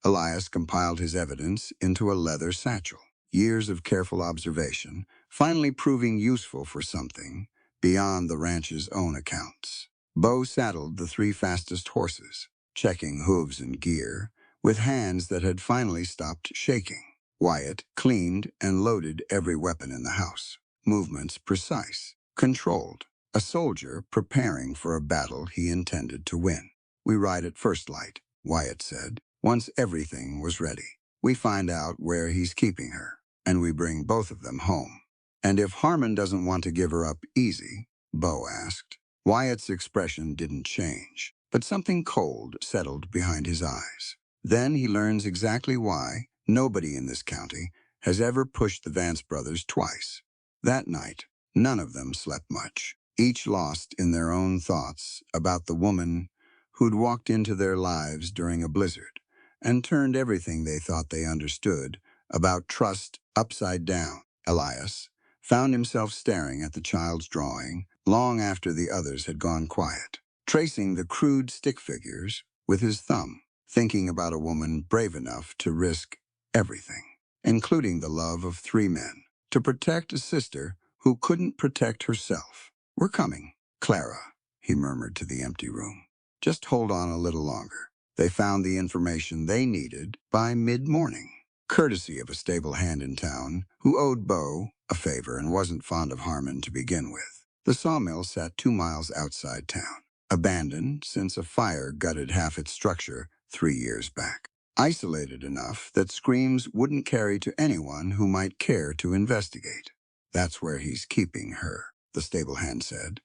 Elias compiled his evidence into a leather satchel, years of careful observation, finally proving useful for something beyond the ranch's own accounts. Bo saddled the 3 fastest horses, checking hooves and gear, with hands that had finally stopped shaking. Wyatt cleaned and loaded every weapon in the house. Movements precise, controlled. A soldier preparing for a battle he intended to win. "We ride at first light," Wyatt said. "Once everything was ready, we find out where he's keeping her, and we bring both of them home." "And if Harmon doesn't want to give her up easy?" Bo asked. Wyatt's expression didn't change, but something cold settled behind his eyes. Then he learns exactly why nobody in this county has ever pushed the Vance brothers twice. That night, none of them slept much, each lost in their own thoughts about the woman who'd walked into their lives during a blizzard and turned everything they thought they understood about trust upside down. Elias found himself staring at the child's drawing long after the others had gone quiet, tracing the crude stick figures with his thumb, thinking about a woman brave enough to risk everything, including the love of 3 men, to protect a sister who couldn't protect herself. "We're coming, Clara," he murmured to the empty room. "Just hold on a little longer." They found the information they needed by mid-morning, courtesy of a stable hand in town who owed Bo a favor and wasn't fond of Harmon to begin with. The sawmill sat 2 miles outside town, abandoned since a fire gutted half its structure 3 years back. Isolated enough that screams wouldn't carry to anyone who might care to investigate. "That's where he's keeping her," the stable hand said,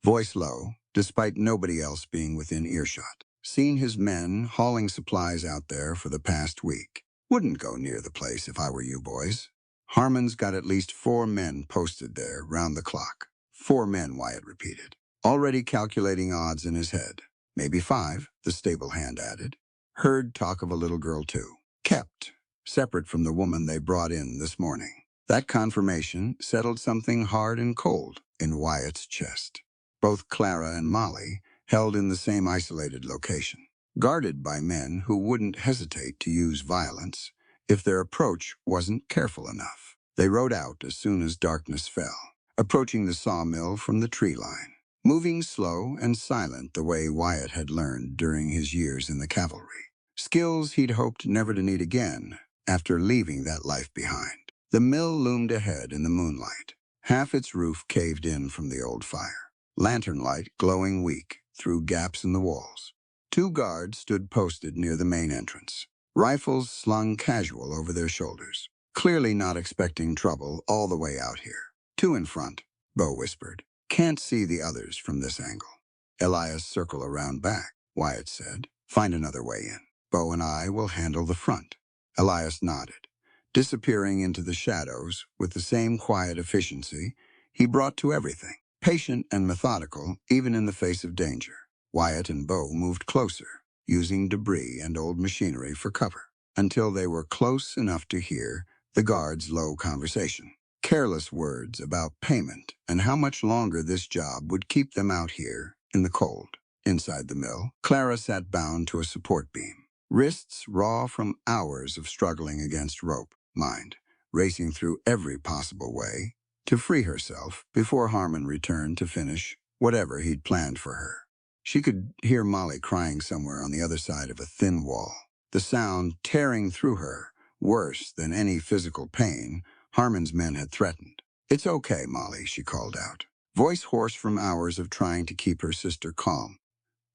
voice low, despite nobody else being within earshot. "Seen his men hauling supplies out there for the past week. Wouldn't go near the place if I were you boys." "Harmon's got at least 4 men posted there round the clock." "4 men," Wyatt repeated, already calculating odds in his head. "Maybe 5, the stable hand added. "Heard talk of a little girl, too. Kept separate from the woman they brought in this morning." That confirmation settled something hard and cold in Wyatt's chest. Both Clara and Molly held in the same isolated location, guarded by men who wouldn't hesitate to use violence if their approach wasn't careful enough. They rode out as soon as darkness fell, approaching the sawmill from the tree line, moving slow and silent the way Wyatt had learned during his years in the cavalry. Skills he'd hoped never to need again after leaving that life behind. The mill loomed ahead in the moonlight, half its roof caved in from the old fire, lantern light glowing weak through gaps in the walls. 2 guards stood posted near the main entrance, rifles slung casual over their shoulders, clearly not expecting trouble all the way out here. "2 in front," Bo whispered. "Can't see the others from this angle." "Elias, circle around back," Wyatt said. "Find another way in. Bo and I will handle the front." Elias nodded, disappearing into the shadows with the same quiet efficiency he brought to everything, patient and methodical even in the face of danger. Wyatt and Bo moved closer, using debris and old machinery for cover, until they were close enough to hear the guards' low conversation. Careless words about payment and how much longer this job would keep them out here in the cold. Inside the mill, Clara sat bound to a support beam, wrists raw from hours of struggling against rope, mind racing through every possible way to free herself before Harmon returned to finish whatever he'd planned for her. She could hear Molly crying somewhere on the other side of a thin wall, the sound tearing through her, worse than any physical pain Harmon's men had threatened. "It's okay, Molly," she called out, voice hoarse from hours of trying to keep her sister calm.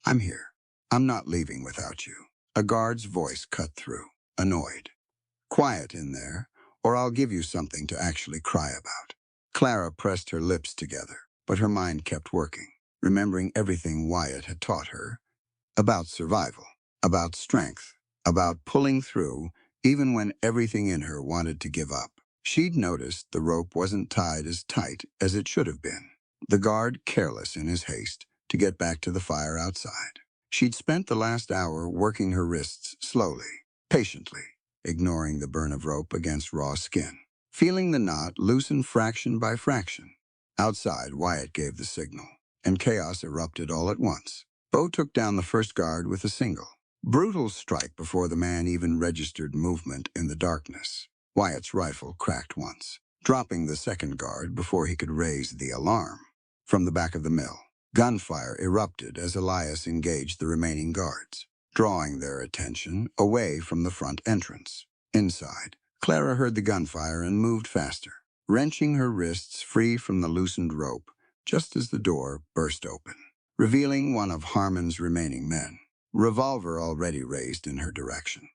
"I'm here. I'm not leaving without you." A guard's voice cut through, annoyed. "Quiet in there, or I'll give you something to actually cry about." Clara pressed her lips together, but her mind kept working, remembering everything Wyatt had taught her about survival, about strength, about pulling through even when everything in her wanted to give up. She'd noticed the rope wasn't tied as tight as it should have been, the guard careless in his haste to get back to the fire outside. She'd spent the last hour working her wrists slowly, patiently, ignoring the burn of rope against raw skin, feeling the knot loosen fraction by fraction. Outside, Wyatt gave the signal, and chaos erupted all at once. Bo took down the first guard with a single, brutal strike before the man even registered movement in the darkness. Wyatt's rifle cracked once, dropping the second guard before he could raise the alarm. From the back of the mill, gunfire erupted as Elias engaged the remaining guards, drawing their attention away from the front entrance. Inside, Clara heard the gunfire and moved faster, wrenching her wrists free from the loosened rope just as the door burst open, revealing one of Harmon's remaining men, revolver already raised in her direction.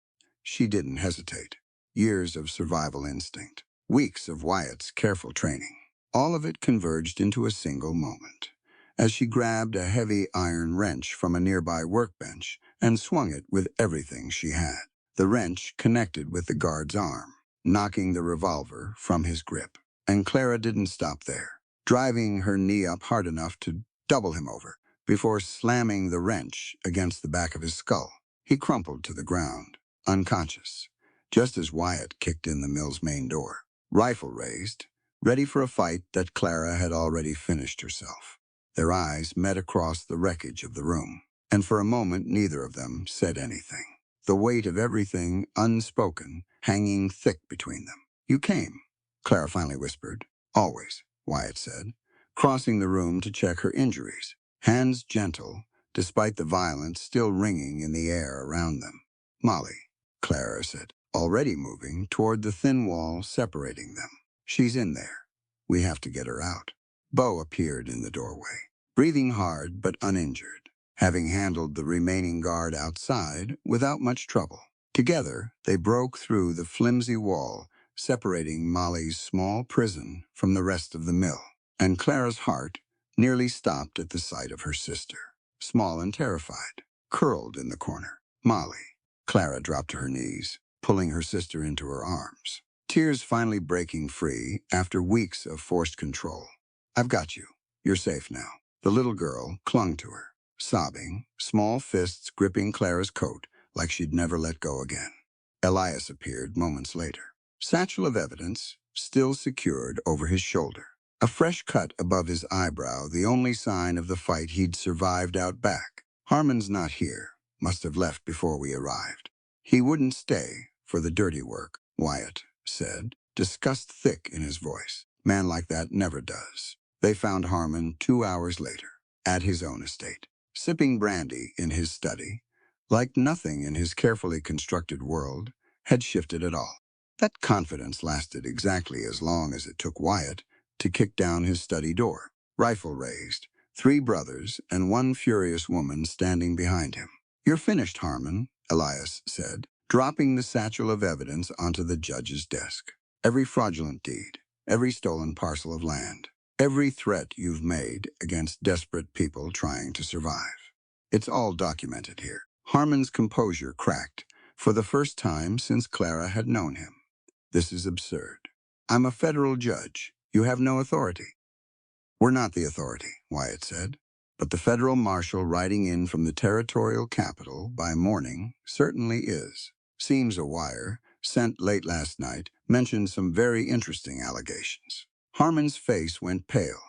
She didn't hesitate. Years of survival instinct, weeks of Wyatt's careful training, all of it converged into a single moment, as she grabbed a heavy iron wrench from a nearby workbench and swung it with everything she had. The wrench connected with the guard's arm, knocking the revolver from his grip. And Clara didn't stop there, driving her knee up hard enough to double him over before slamming the wrench against the back of his skull. He crumpled to the ground, unconscious, just as Wyatt kicked in the mill's main door, rifle raised, ready for a fight that Clara had already finished herself. Their eyes met across the wreckage of the room, and for a moment neither of them said anything, the weight of everything unspoken hanging thick between them. "You came," Clara finally whispered. "Always," Wyatt said, crossing the room to check her injuries, hands gentle, despite the violence still ringing in the air around them. "Molly," Clara said, already moving toward the thin wall separating them. "She's in there. We have to get her out." Bo appeared in the doorway, breathing hard but uninjured, having handled the remaining guard outside without much trouble. Together, they broke through the flimsy wall separating Molly's small prison from the rest of the mill, and Clara's heart nearly stopped at the sight of her sister, small and terrified, curled in the corner. "Molly." Clara dropped to her knees, pulling her sister into her arms, tears finally breaking free after weeks of forced control. "I've got you. You're safe now." The little girl clung to her, sobbing, small fists gripping Clara's coat like she'd never let go again. Elias appeared moments later, satchel of evidence still secured over his shoulder, a fresh cut above his eyebrow, the only sign of the fight he'd survived out back. "Harmon's not here. Must have left before we arrived." "He wouldn't stay for the dirty work," Wyatt said, disgust thick in his voice. "Man like that never does." They found Harmon 2 hours later, at his own estate, sipping brandy in his study, like nothing in his carefully constructed world had shifted at all. That confidence lasted exactly as long as it took Wyatt to kick down his study door, rifle raised, 3 brothers and 1 furious woman standing behind him. "You're finished, Harmon," Elias said, dropping the satchel of evidence onto the judge's desk. "Every fraudulent deed, every stolen parcel of land, every threat you've made against desperate people trying to survive. It's all documented here." Harmon's composure cracked for the first time since Clara had known him. "This is absurd. I'm a federal judge. You have no authority." "We're not the authority," Wyatt said. "But the federal marshal riding in from the territorial capital by morning certainly is. Seems a wire, sent late last night, mentioned some very interesting allegations." Harmon's face went pale,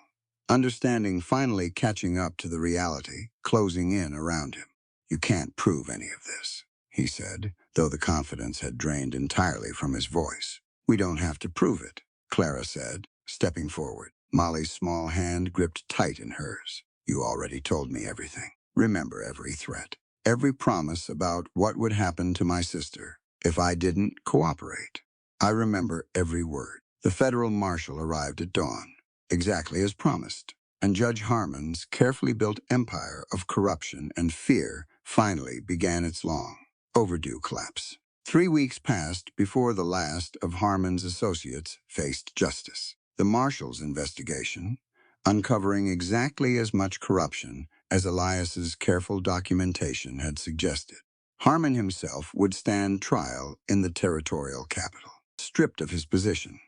understanding finally catching up to the reality closing in around him. "You can't prove any of this," he said, though the confidence had drained entirely from his voice. "We don't have to prove it," Clara said, stepping forward. Molly's small hand gripped tight in hers. "You already told me everything. Remember every threat, every promise about what would happen to my sister if I didn't cooperate. I remember every word." The federal marshal arrived at dawn, exactly as promised, and Judge Harmon's carefully built empire of corruption and fear finally began its long, overdue collapse. 3 weeks passed before the last of Harmon's associates faced justice. The marshal's investigation, uncovering exactly as much corruption as Elias's careful documentation had suggested. Harmon himself would stand trial in the territorial capital, stripped of his position,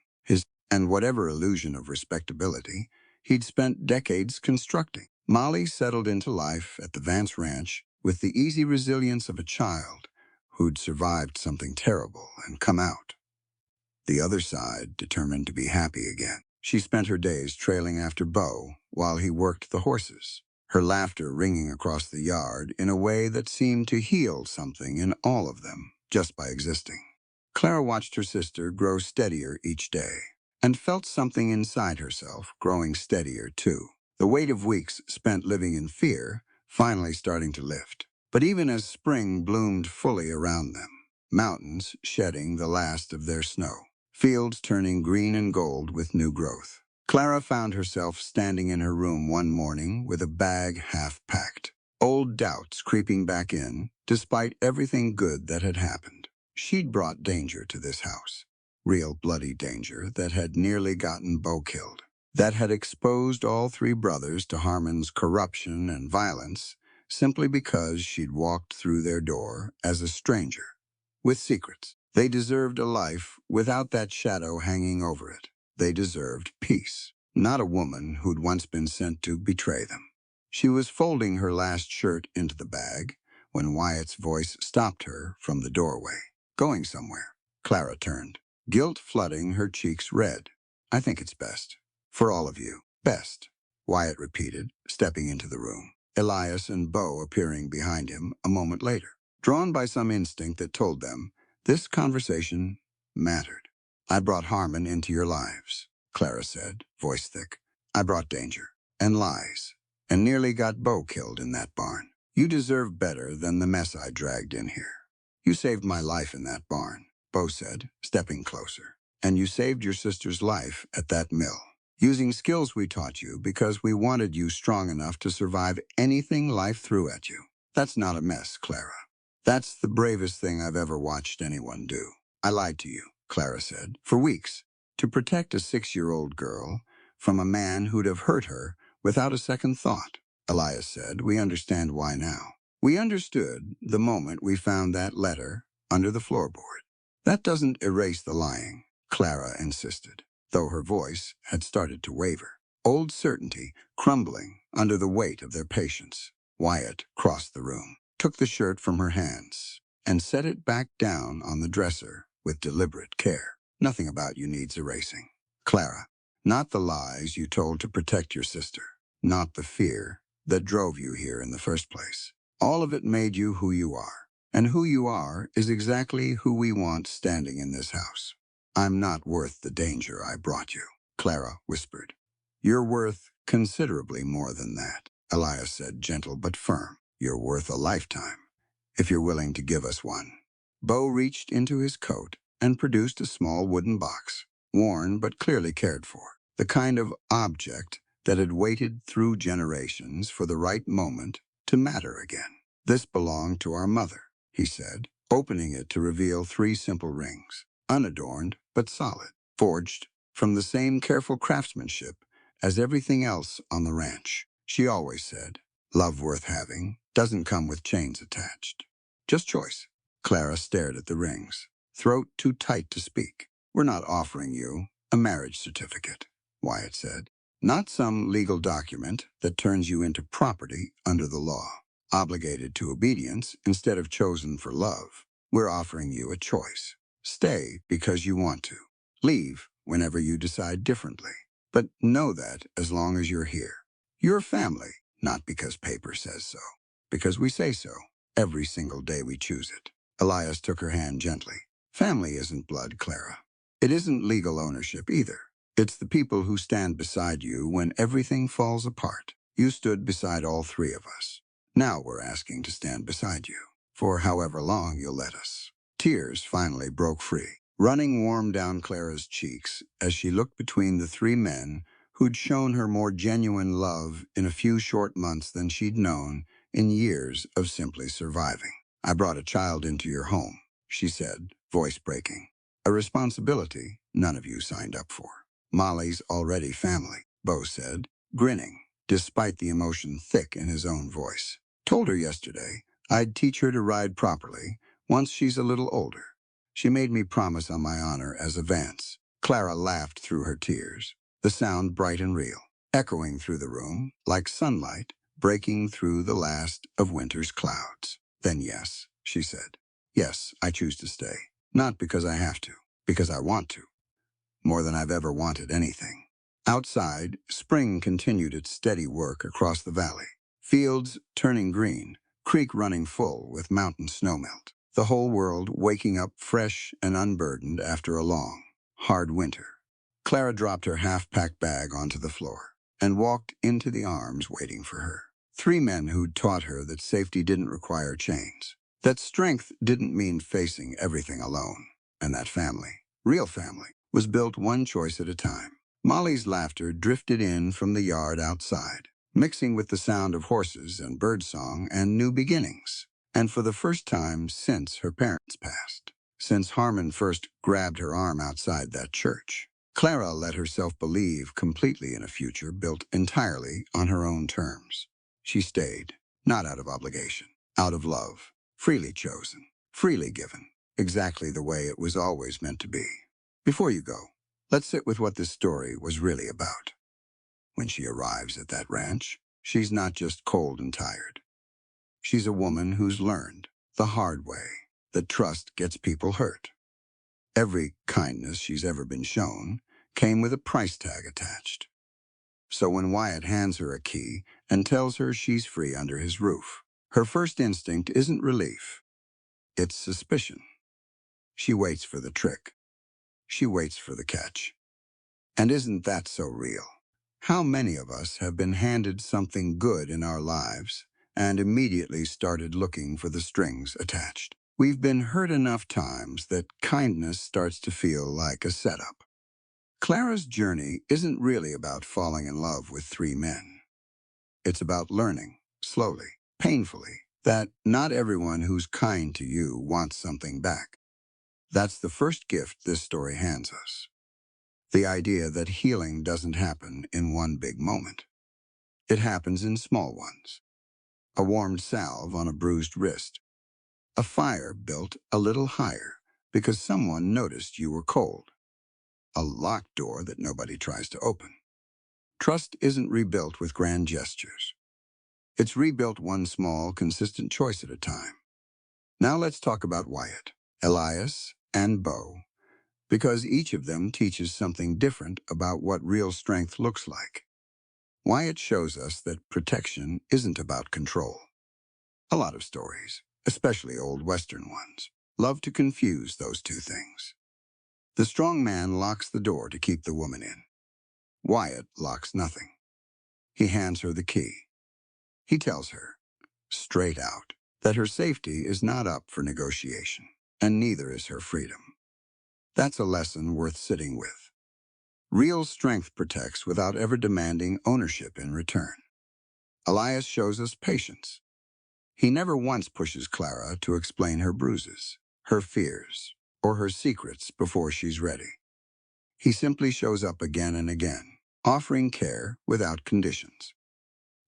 and whatever illusion of respectability he'd spent decades constructing. Molly settled into life at the Vance Ranch with the easy resilience of a child who'd survived something terrible and come out. The other side determined to be happy again. She spent her days trailing after Bo while he worked the horses, her laughter ringing across the yard in a way that seemed to heal something in all of them just by existing. Clara watched her sister grow steadier each day, and felt something inside herself growing steadier too. The weight of weeks spent living in fear finally starting to lift. But even as spring bloomed fully around them, mountains shedding the last of their snow, fields turning green and gold with new growth. Clara found herself standing in her room one morning with a bag half packed, old doubts creeping back in, despite everything good that had happened. She'd brought danger to this house, real bloody danger that had nearly gotten Bo killed, that had exposed all three brothers to Harmon's corruption and violence simply because she'd walked through their door as a stranger, with secrets. They deserved a life without that shadow hanging over it. They deserved peace, not a woman who'd once been sent to betray them. She was folding her last shirt into the bag when Wyatt's voice stopped her from the doorway. Going somewhere. Clara turned, guilt flooding her cheeks red. I think it's best. For all of you. Best, Wyatt repeated, stepping into the room. Elias and Bo appearing behind him a moment later, drawn by some instinct that told them this conversation mattered. I brought Harmon into your lives, Clara said, voice thick. I brought danger and lies, and nearly got Bo killed in that barn. You deserve better than the mess I dragged in here. You saved my life in that barn, Bo said, stepping closer. And you saved your sister's life at that mill, using skills we taught you because we wanted you strong enough to survive anything life threw at you. That's not a mess, Clara. That's the bravest thing I've ever watched anyone do. I lied to you, Clara said, for weeks, to protect a 6-year-old girl from a man who'd have hurt her without a second thought. Elias said, we understand why now. We understood the moment we found that letter under the floorboard. That doesn't erase the lying, Clara insisted, though her voice had started to waver. Old certainty crumbling under the weight of their patience. Wyatt crossed the room, took the shirt from her hands, and set it back down on the dresser with deliberate care. Nothing about you needs erasing, Clara. Not the lies you told to protect your sister, not the fear that drove you here in the first place. All of it made you who you are, and who you are is exactly who we want standing in this house. I'm not worth the danger I brought you, Clara whispered. You're worth considerably more than that, Elias said, gentle but firm. You're worth a lifetime, if you're willing to give us one. Bo reached into his coat and produced a small wooden box, worn but clearly cared for, the kind of object that had waited through generations for the right moment to matter again. This belonged to our mother, he said, opening it to reveal 3 simple rings, unadorned but solid, forged from the same careful craftsmanship as everything else on the ranch. She always said, love worth having doesn't come with chains attached. Just choice. Clara stared at the rings, throat too tight to speak. We're not offering you a marriage certificate, Wyatt said. Not some legal document that turns you into property under the law, obligated to obedience instead of chosen for love. We're offering you a choice. Stay because you want to. Leave whenever you decide differently. But know that as long as you're here. You're family, not because paper says so. Because we say so, every single day we choose it. Elias took her hand gently. Family isn't blood, Clara. It isn't legal ownership either. It's the people who stand beside you when everything falls apart. You stood beside all 3 of us. Now we're asking to stand beside you, for however long you'll let us. Tears finally broke free, running warm down Clara's cheeks as she looked between the 3 men who'd shown her more genuine love in a few short months than she'd known in years of simply surviving. I brought a child into your home, she said, voice breaking. A responsibility none of you signed up for. Molly's already family, Bo said, grinning, despite the emotion thick in his own voice. Told her yesterday I'd teach her to ride properly once she's a little older. She made me promise on my honor as a Vance. Clara laughed through her tears, the sound bright and real, echoing through the room like sunlight breaking through the last of winter's clouds. Then yes, she said. Yes, I choose to stay. Not because I have to, because I want to. More than I've ever wanted anything. Outside, spring continued its steady work across the valley. Fields turning green, creek running full with mountain snowmelt. The whole world waking up fresh and unburdened after a long, hard winter. Clara dropped her half-packed bag onto the floor and walked into the arms waiting for her. 3 men who'd taught her that safety didn't require chains. That strength didn't mean facing everything alone, and that family, real family, was built one choice at a time. Molly's laughter drifted in from the yard outside, mixing with the sound of horses and birdsong and new beginnings. And for the first time since her parents passed, since Harmon first grabbed her arm outside that church, Clara let herself believe completely in a future built entirely on her own terms. She stayed, not out of obligation, out of love, freely chosen, freely given, exactly the way it was always meant to be. Before you go, let's sit with what this story was really about. When she arrives at that ranch, she's not just cold and tired. She's a woman who's learned, the hard way, that trust gets people hurt. Every kindness she's ever been shown came with a price tag attached. So when Wyatt hands her a key and tells her she's free under his roof, her first instinct isn't relief. It's suspicion. She waits for the trick. She waits for the catch. And isn't that so real? How many of us have been handed something good in our lives and immediately started looking for the strings attached? We've been hurt enough times that kindness starts to feel like a setup. Clara's journey isn't really about falling in love with three men. It's about learning, slowly, painfully, that not everyone who's kind to you wants something back. That's the first gift this story hands us. The idea that healing doesn't happen in one big moment. It happens in small ones. A warmed salve on a bruised wrist. A fire built a little higher because someone noticed you were cold. A locked door that nobody tries to open. Trust isn't rebuilt with grand gestures. It's rebuilt one small, consistent choice at a time. Now let's talk about Wyatt, Elias, and Bo, because each of them teaches something different about what real strength looks like. Wyatt shows us that protection isn't about control. A lot of stories, especially old Western ones, love to confuse those two things. The strong man locks the door to keep the woman in. Wyatt locks nothing. He hands her the key. He tells her, straight out, that her safety is not up for negotiation, and neither is her freedom. That's a lesson worth sitting with. Real strength protects without ever demanding ownership in return. Elias shows us patience. He never once pushes Clara to explain her bruises, her fears, or her secrets before she's ready. He simply shows up again and again, offering care without conditions.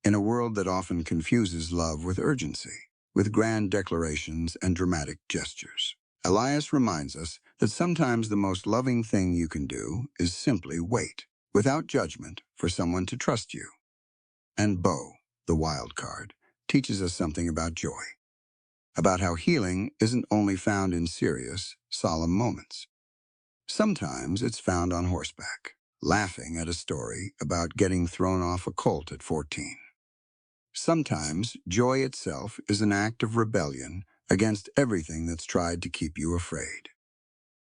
In a world that often confuses love with urgency, with grand declarations and dramatic gestures, Elias reminds us that sometimes the most loving thing you can do is simply wait, without judgment, for someone to trust you. And Bo, the wild card, teaches us something about joy, about how healing isn't only found in serious, solemn moments. Sometimes it's found on horseback, laughing at a story about getting thrown off a colt at 14. Sometimes joy itself is an act of rebellion against everything that's tried to keep you afraid.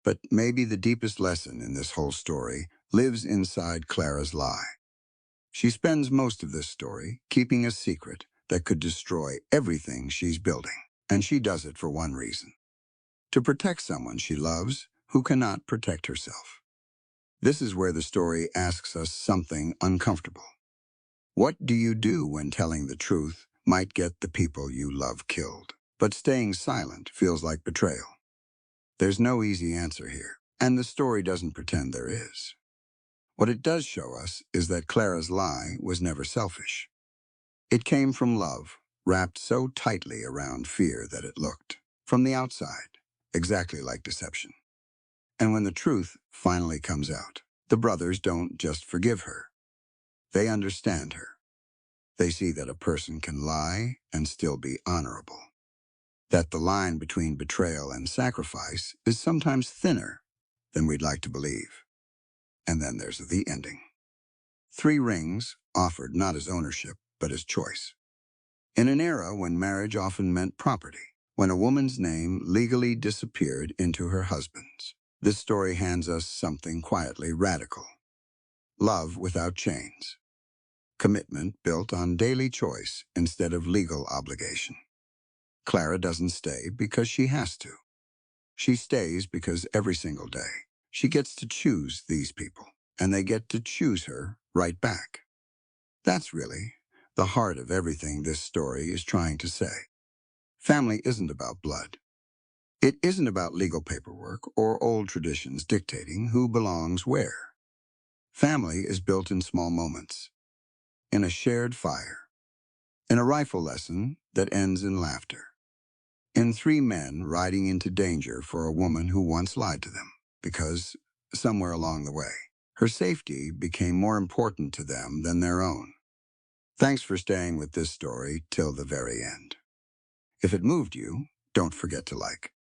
But maybe the deepest lesson in this whole story lives inside Clara's lie. She spends most of this story keeping a secret that could destroy everything she's building, and she does it for one reason: to protect someone she loves who cannot protect herself. This is where the story asks us something uncomfortable. What do you do when telling the truth might get the people you love killed, but staying silent feels like betrayal? There's no easy answer here, and the story doesn't pretend there is. What it does show us is that Clara's lie was never selfish. It came from love, wrapped so tightly around fear that it looked, from the outside, exactly like deception. And when the truth finally comes out, the brothers don't just forgive her. They understand her. They see that a person can lie and still be honorable. That the line between betrayal and sacrifice is sometimes thinner than we'd like to believe. And then there's the ending. 3 rings offered not as ownership, but as choice. In an era when marriage often meant property, when a woman's name legally disappeared into her husband's, this story hands us something quietly radical. Love without chains. Commitment built on daily choice instead of legal obligation. Clara doesn't stay because she has to. She stays because every single day, she gets to choose these people, and they get to choose her right back. That's really the heart of everything this story is trying to say. Family isn't about blood. It isn't about legal paperwork or old traditions dictating who belongs where. Family is built in small moments, in a shared fire, in a rifle lesson that ends in laughter, in three men riding into danger for a woman who once lied to them, because somewhere along the way, her safety became more important to them than their own. Thanks for staying with this story till the very end. If it moved you, don't forget to like,